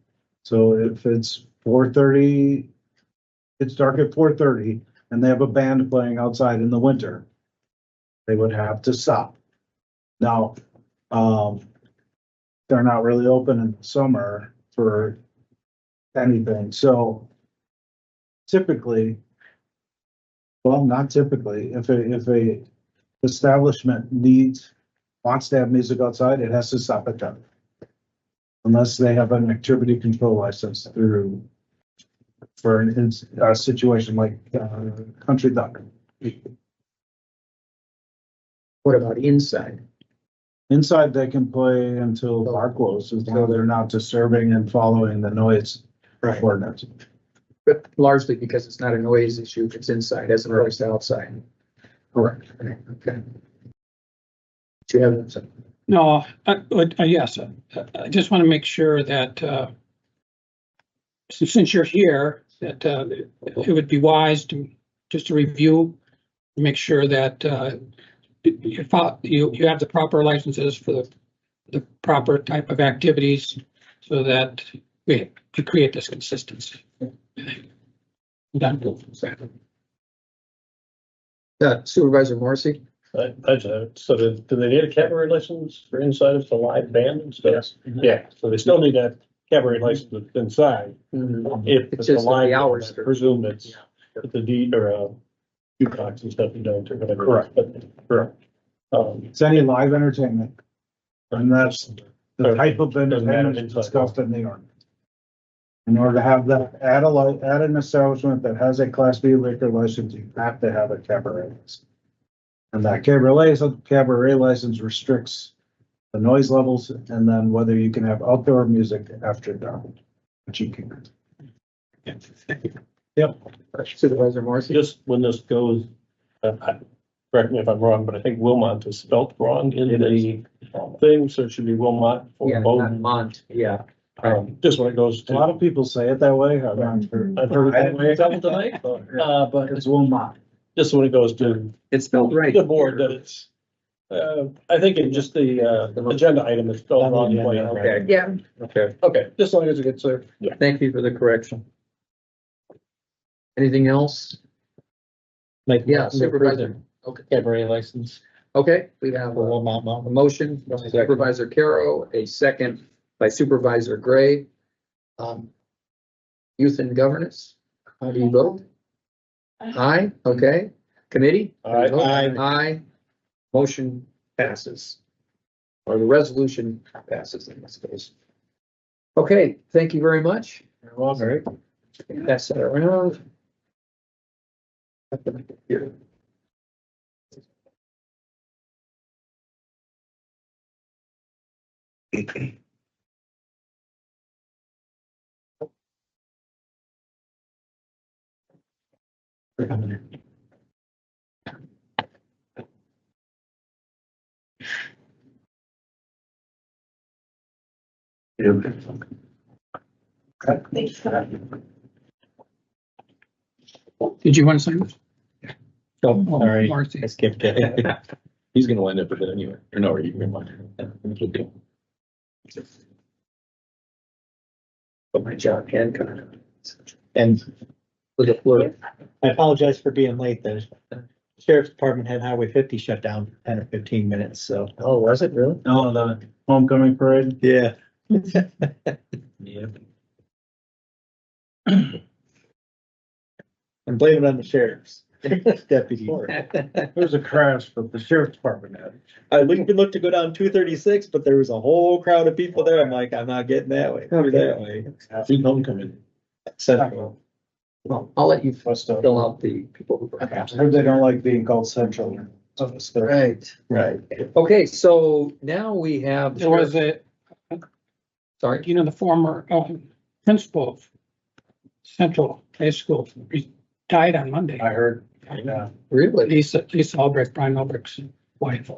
So if it's 4:30, it's dark at 4:30, and they have a band playing outside in the winter, they would have to stop. Now, they're not really open in the summer for anything. So typically, well, not typically, if a establishment wants to have music outside, it has to stop at 10. Unless they have an activity control license for a situation like country duck. What about inside? Inside, they can play until bar closes, until they're not disturbing and following the noise ordinance. But largely because it's not a noise issue, it's inside as opposed to outside. Correct. Okay. Do you have something? No, yes, I just want to make sure that since you're here, that it would be wise to just to review, make sure that you have the proper licenses for the proper type of activities, so that we create this consistency. Done. Supervisor Morrissey? So do they need a cabaret license for inside if it's a live band and stuff? Yes. Yeah, so they still need that cabaret license inside. If it's a live band, I presume it's the deed or jukebox and stuff you don't or whatever. Correct. Correct. It's any live entertainment. And that's the type of entertainment discussed in New York. In order to have that, at an establishment that has a Class B liquor license, you have to have a cabaret license. And that cabaret license restricts the noise levels and then whether you can have outdoor music after dark, which you can. Yep. Supervisor Morrissey? Just when this goes, correct me if I'm wrong, but I think Wilmot is spelled wrong in the thing, so it should be Wilmot for both. Mont, yeah. Just when it goes to. A lot of people say it that way. I've heard it that way tonight, but it's Wilmot. Just when it goes to. It's spelled right. The board that it's, I think in just the agenda item is spelled wrong. Okay. Yeah. Okay. Okay, just as long as it gets there. Thank you for the correction. Anything else? Yeah, Supervisor. Okay. Cabaret license. Okay, we have a motion by Supervisor Caro, a second by Supervisor Gray. Youth and Governance, how do you vote? Aye, okay. Committee? Aye. Aye. Motion passes. Or the resolution passes in this case. Okay, thank you very much. You're welcome. All right. Pass that around. Here. Did you want to sign this? Oh, sorry, Marcy. I skipped it. He's gonna wind up with it anyway, or no, you can wind it. Put my John Hancock And with a floor. I apologize for being late. The sheriff's department had Highway 50 shut down for 10 or 15 minutes, so. Oh, was it really? Oh, the homecoming parade. Yeah. Yeah. I'm blaming it on the sheriff's deputy. There's a crash, but the sheriff's department had it. I looked to go down 236, but there was a whole crowd of people there. I'm like, I'm not getting that way, through that way. See homecoming. Central. Well, I'll let you Must have. fill out the people who perhaps. I heard they don't like being called central. Right. Right. Okay, so now we have. There was a, Sorry. you know, the former principal of Central High School died on Monday. I heard, yeah. Really? Lisa Albrecht, Brian Albrecht's wife.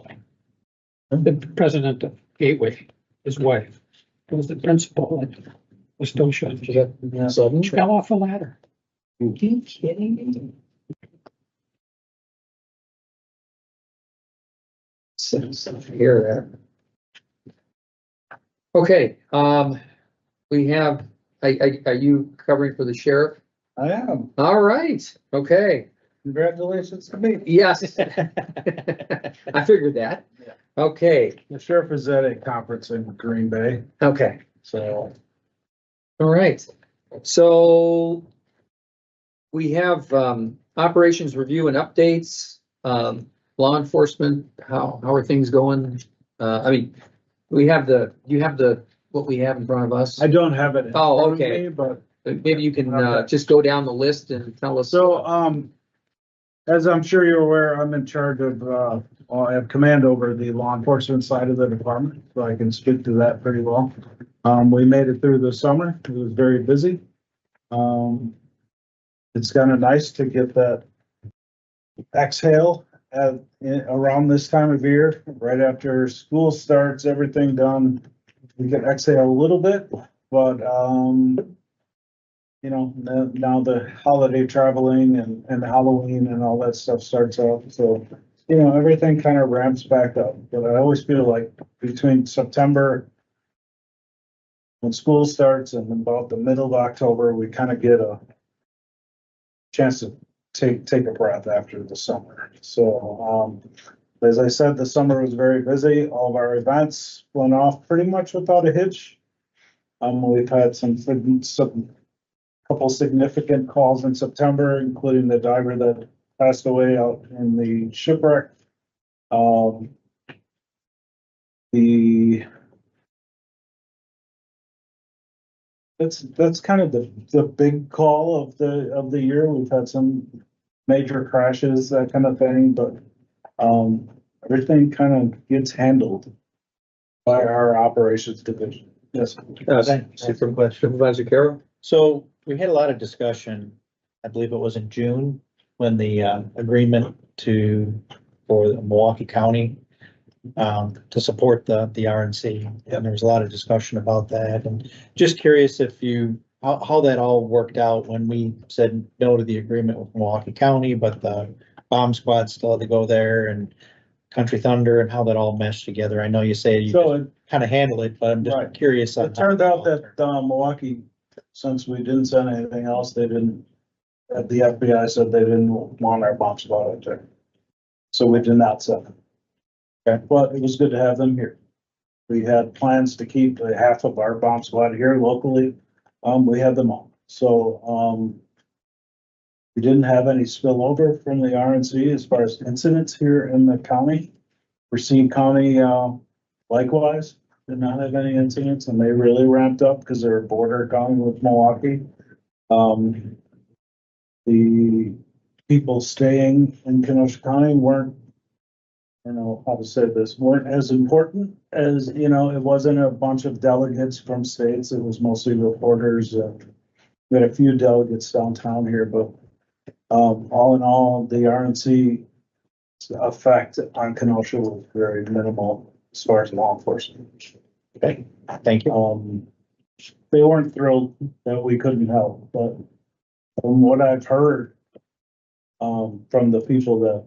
The president of Gateway, his wife, was the principal at Westosha. Is that sudden? She fell off a ladder. Are you kidding me? Hear that. Okay, we have, are you covering for the sheriff? I am. All right, okay, Congratulations to me. yes. I figured that. Yeah. Okay, The sheriff is at a conference in Green Bay, okay, so all right. So we have operations review and updates, law enforcement, how are things going? I mean, we have you have what we have in front of us? I don't have it in Oh, front of okay. me, but Maybe you can Okay. just go down the list and tell us. so, as I'm sure you're aware, I'm in charge of, I have command over the law enforcement side of the department, so I can speak to that pretty well. We made it through the summer. It was very busy. It's kind of nice to get that exhale around this time of year, right after school starts, everything done. We can exhale a little bit, but, you know, now the holiday traveling and Halloween and all that stuff starts out, so, you know, everything kind of ramps back up. But I always feel like between September, when school starts, and about the middle of October, we kind of get a chance to take a breath after the summer. So, as I said, the summer was very busy. All of our events went off pretty much without a hitch. We've had some couple significant calls in September, including the diver that passed away out in the shipwreck. That's kind of the big call of the year. We've had some major crashes, that kind of thing, but everything kind of gets handled by our operations division. Yes. Supervisor Carroll? So we had a lot of discussion, I believe it was in June, when the agreement for the Milwaukee County to support the RNC. And there was a lot of discussion about that, and just curious if how that all worked out when we said no to the agreement with Milwaukee County, but the bomb squad still had to go there, and Country Thunder, and how that all meshed together. I know you say you kind of handle it, but I'm just Right. curious. It turned out that Milwaukee, since we didn't send anything else, the FBI said they didn't want our bomb squad out there. So we did not send them. Okay, but it was good to have them here. We had plans to keep half of our bomb squad here locally. We had them all. So, we didn't have any spillover from the RNC as far as incidents here in the county. Racine County, likewise. did not have any incidents, and they really ramped up because they're a border county with Milwaukee. The people staying in Kenosha County weren't, I don't know how to say this, weren't as important as, you know, it wasn't a bunch of delegates from states. It was mostly reporters. We had a few delegates downtown here, but all in all, the RNC effect on Kenosha was very minimal as far as law enforcement. Okay, thank you. They weren't thrilled that we couldn't help, but from what I've heard, from the people that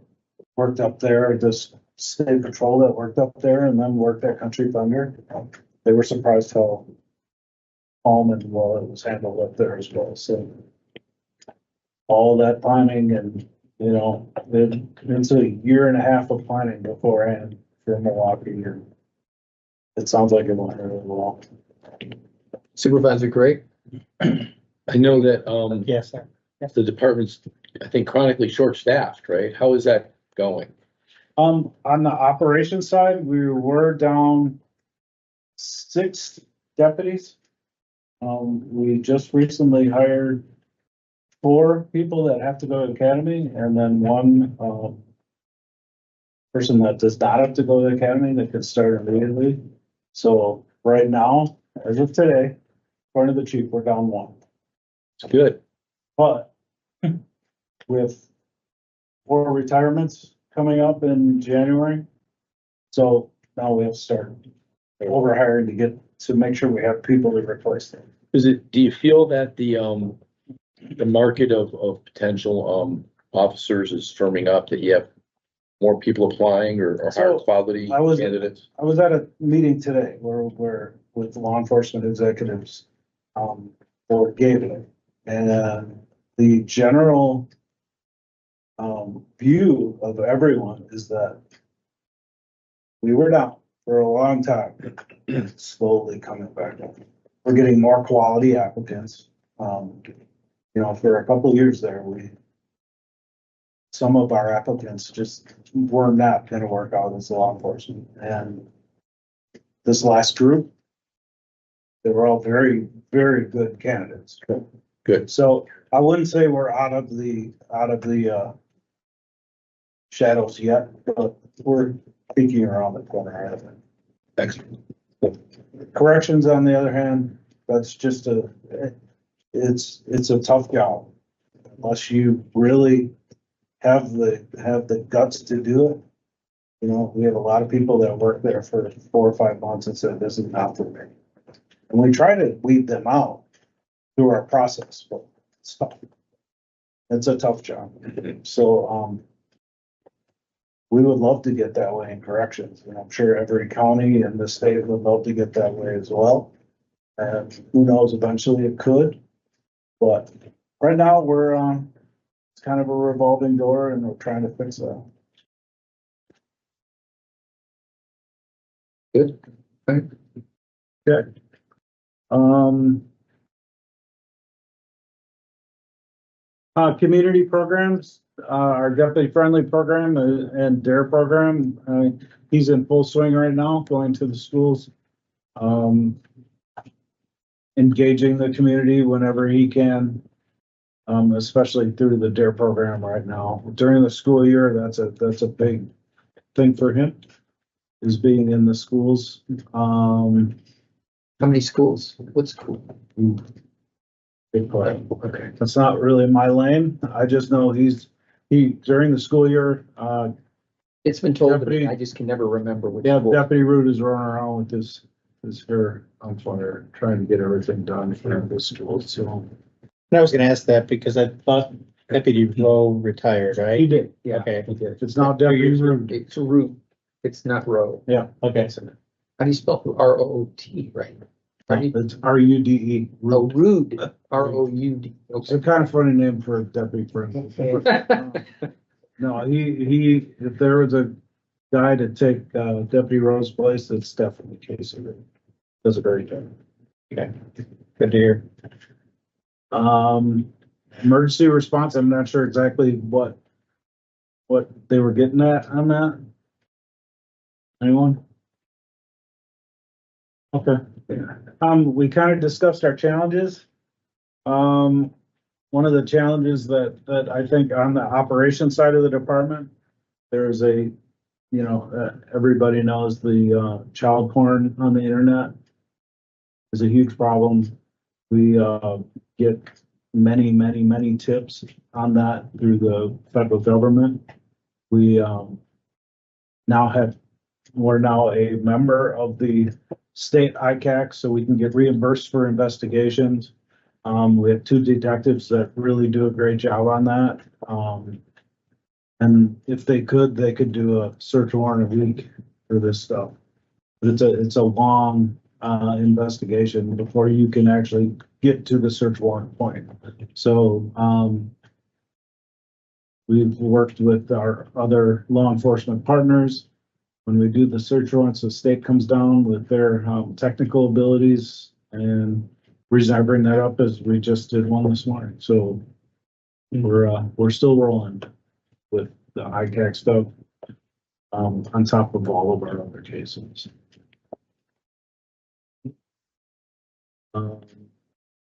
worked up there, this state patrol that worked up there and then worked at Country Thunder, they were surprised how calm and well it was handled up there as well. So all that planning and, you know, it's a year and a half of planning beforehand for Milwaukee, and it sounds like it went really well. Supervisor Gray? I know that, Yes, sir. the department's, I think, chronically short-staffed, right? How is that going? On the operations side, we were down 6 deputies. We just recently hired 4 people that have to go to academy, and then 1 person that does not have to go to academy that could start immediately. So right now, as of today, according to the chief, we're down 1. It's good. But with 4 retirements coming up in January, so now we have to start overhiring to make sure we have people to replace them. Do you feel that the market of potential, officers is firming up, that you have more people applying or higher So, quality candidates? I was at a meeting today where with law enforcement executives, for Gateway, and the general view of everyone is that we were down for a long time, it's slowly coming back up. We're getting more quality applicants. You know, for a couple of years there, some of our applicants just were not going to work out as law enforcement. And this last group, they were all very, very good candidates. Good. So I wouldn't say we're out of the shadows yet, but we're peeking around the corner, I think. Excellent. Corrections, on the other hand, that's just it's a tough job unless you really have the guts to do it. You know, we have a lot of people that work there for 4 or 5 months and said, this is not for me. And we try to weed them out through our process, but it's tough. It's a tough job. So, we would love to get that way in corrections, and I'm sure every county in the state would love to get that way as well. And who knows, eventually it could, but right now it's kind of a revolving door and we're trying to fix that. Good. Okay. Good. Community programs, our deputy friendly program and DARE program, he's in full swing right now, going to the schools. Engaging the community whenever he can, especially through the DARE program right now. During the school year, that's a big thing for him, is being in the schools. How many schools? What school? Big question. Okay. That's not really my lane. I just know he during the school year, It's been told to me, Deputy- I just can never remember which yeah, school. Deputy Root is running around with his hair on fire, trying to get everything done for the school, so. I was gonna ask that because I thought Deputy Rowe retired, He right? did, Yeah. Okay, he did. it's now Deputy Root, It's Root, it's not Row. yeah. okay. How do you spell R-O-O-T, right? It's RUDE. Oh, Rude, R-O-U-D. It's a kind of funny name for a deputy friend. No, he, if there was a guy to take Deputy Rowe's place, that's definitely the case. It does a great job. Okay, good to hear. Emergency response, I'm not sure exactly what they were getting at on that. Anyone? Okay. We kind of discussed our challenges. One of the challenges that I think on the operation side of the department, there's everybody knows the, child porn on the internet is a huge problem. We, get many tips on that through the federal government. We're now a member of the state ICAC, so we can get reimbursed for investigations. We have 2 detectives that really do a great job on that. And if they could do a search warrant a week for this stuff. But it's a long, investigation before you can actually get to the search warrant point. So, we've worked with our other law enforcement partners. When we do the search warrants, the state comes down with their, technical abilities. And reason I bring that up is we just did one this morning, so we're still rolling with the ICAC stuff, on top of all of our other cases.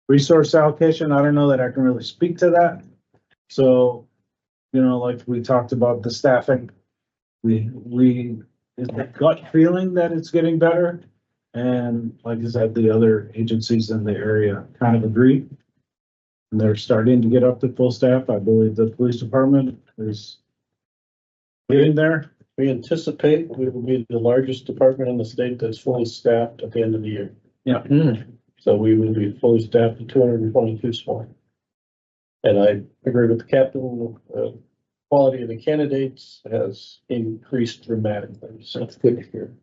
Resource allocation, I don't know that I can really speak to that. So, like we talked about the staffing, it's a gut feeling that it's getting better. And like I said, the other agencies in the area kind of agree. And they're starting to get up to full staff. I believe the police department is getting there. We anticipate we will be the largest department in the state that's fully staffed at the end of the year. Yeah. So we will be fully staffed at 222 sworn. And I agree with the captain, quality of the candidates has increased dramatically. So that's good to hear.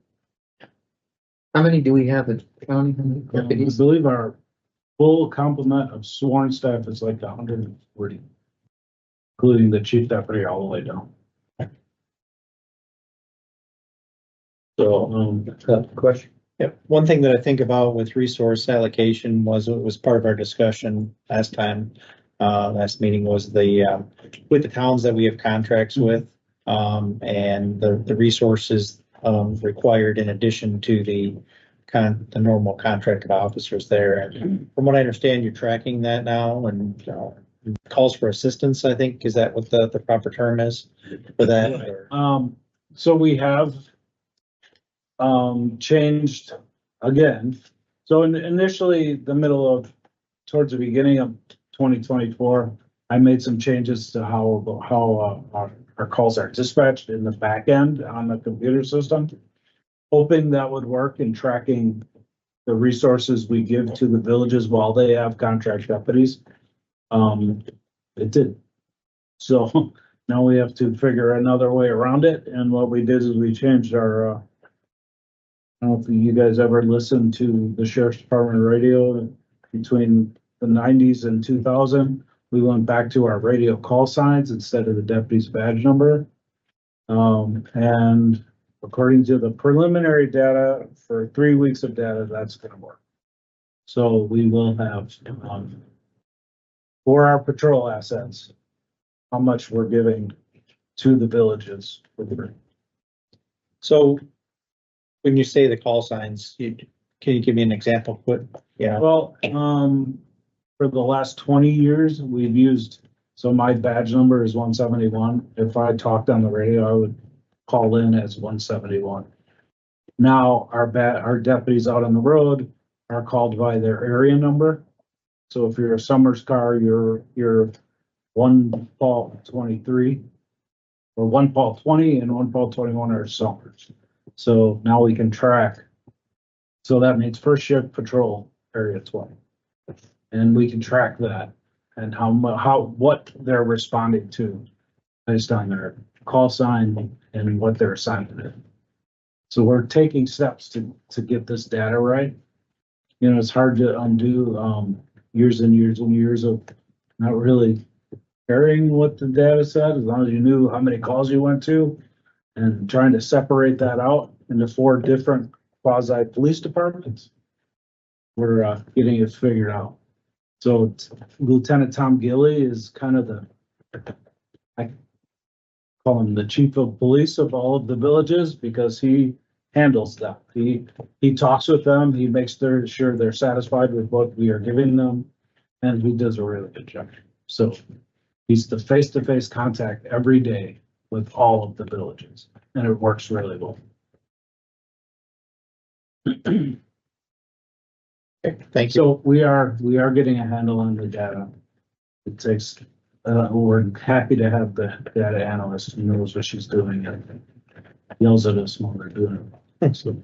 How many do we have in the county? How many I deputies? believe our full complement of sworn staff is like 140, including the chief deputy all the way down. So, Question. Yeah, one thing that I think about with resource allocation was, it was part of our discussion last time, last meeting, was with the towns that we have contracts with, and the resources, required in addition to the normal contracted officers there. And from what I understand, you're tracking that now, and calls for assistance, I think, is that what the proper term is for that? Or- so we have changed again. So initially, towards the beginning of 2024, I made some changes to how our calls are dispatched in the back end on the computer system, hoping that would work in tracking the resources we give to the villages while they have contract deputies. It did. So now we have to figure another way around it. And what we did is we changed our, I don't know if you guys ever listened to the sheriff's department radio between the 90s and 2000. We went back to our radio call signs instead of the deputy's badge number. And according to the preliminary data for 3 weeks of data, that's going to work. So we will have, for our patrol assets, how much we're giving to the villages. So when you say the call signs, can you give me an example? Yeah. Well, for the last 20 years, we've used, so my badge number is 171. If I talked on the radio, I would call in as 171. Now, our deputies out on the road are called by their area number. So if you're a Summers car, you're 1 Paul 23, or 1 Paul 20 and 1 Paul 21 are Summers. So now we can track. So that means first shift patrol area 20. And we can track that and what they're responding to based on their call sign and what they're assigned to. So we're taking steps to get this data right. It's hard to undo years and years and years of not really caring what the data said, as long as you knew how many calls you went to, and trying to separate that out into 4 different quasi police departments. We're getting it figured out. So Lieutenant Tom Gilly is kind of I call him the chief of police of all of the villages, because he handles them. He talks with them, he makes sure they're satisfied with what we are giving them, and he does a really good job. So he's the face-to-face contact every day with all of the villages, and it works really well. Thank you. So we are getting a handle on the data. It takes, we're happy to have the data analyst who knows what she's doing and yells at us when we're doing it. So,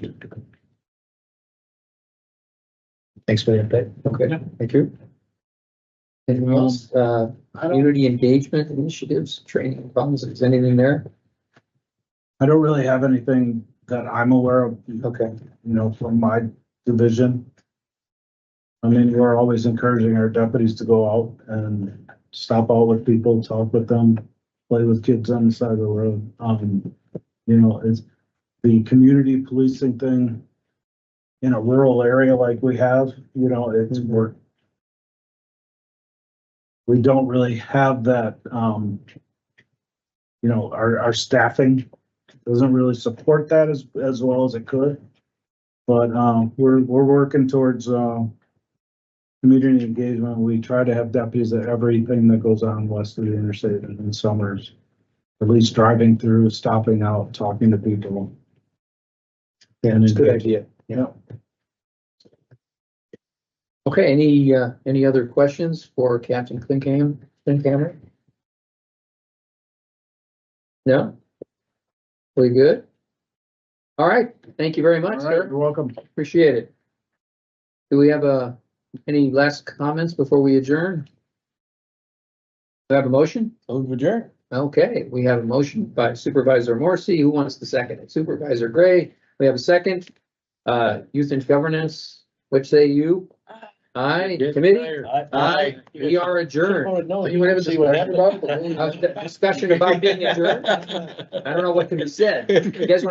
Thanks for the update. Okay, thank you. Anything else? Community engagement initiatives, training funds, is anything there? I don't really have anything that I'm aware of, Okay. From my division. I mean, we're always encouraging our deputies to go out and stop out with people, talk with them, play with kids on the side of the road. It's the community policing thing in a rural area like we have, it's we don't really have that, our staffing doesn't really support that as well as it could. But, we're working towards, community engagement. We try to have deputies at everything that goes on west of the interstate and in summers, at least driving through, stopping out, talking to people. Yeah, it's a good idea. Yeah. Okay, any other questions for Captain Klinkhammer? No? We good? All right, thank you very much, All right, sir. you're welcome. Appreciate it. Do we have any last comments before we adjourn? Do we have a motion? Adjourn. Okay, we have a motion by Supervisor Morrissey. Who wants to second it? Supervisor Gray. We have a second. Youth and Governance, what say you? Aye. Committee? Aye. We are adjourned. Anyone have a discussion about being adjourned? I don't know what can be said. You guys want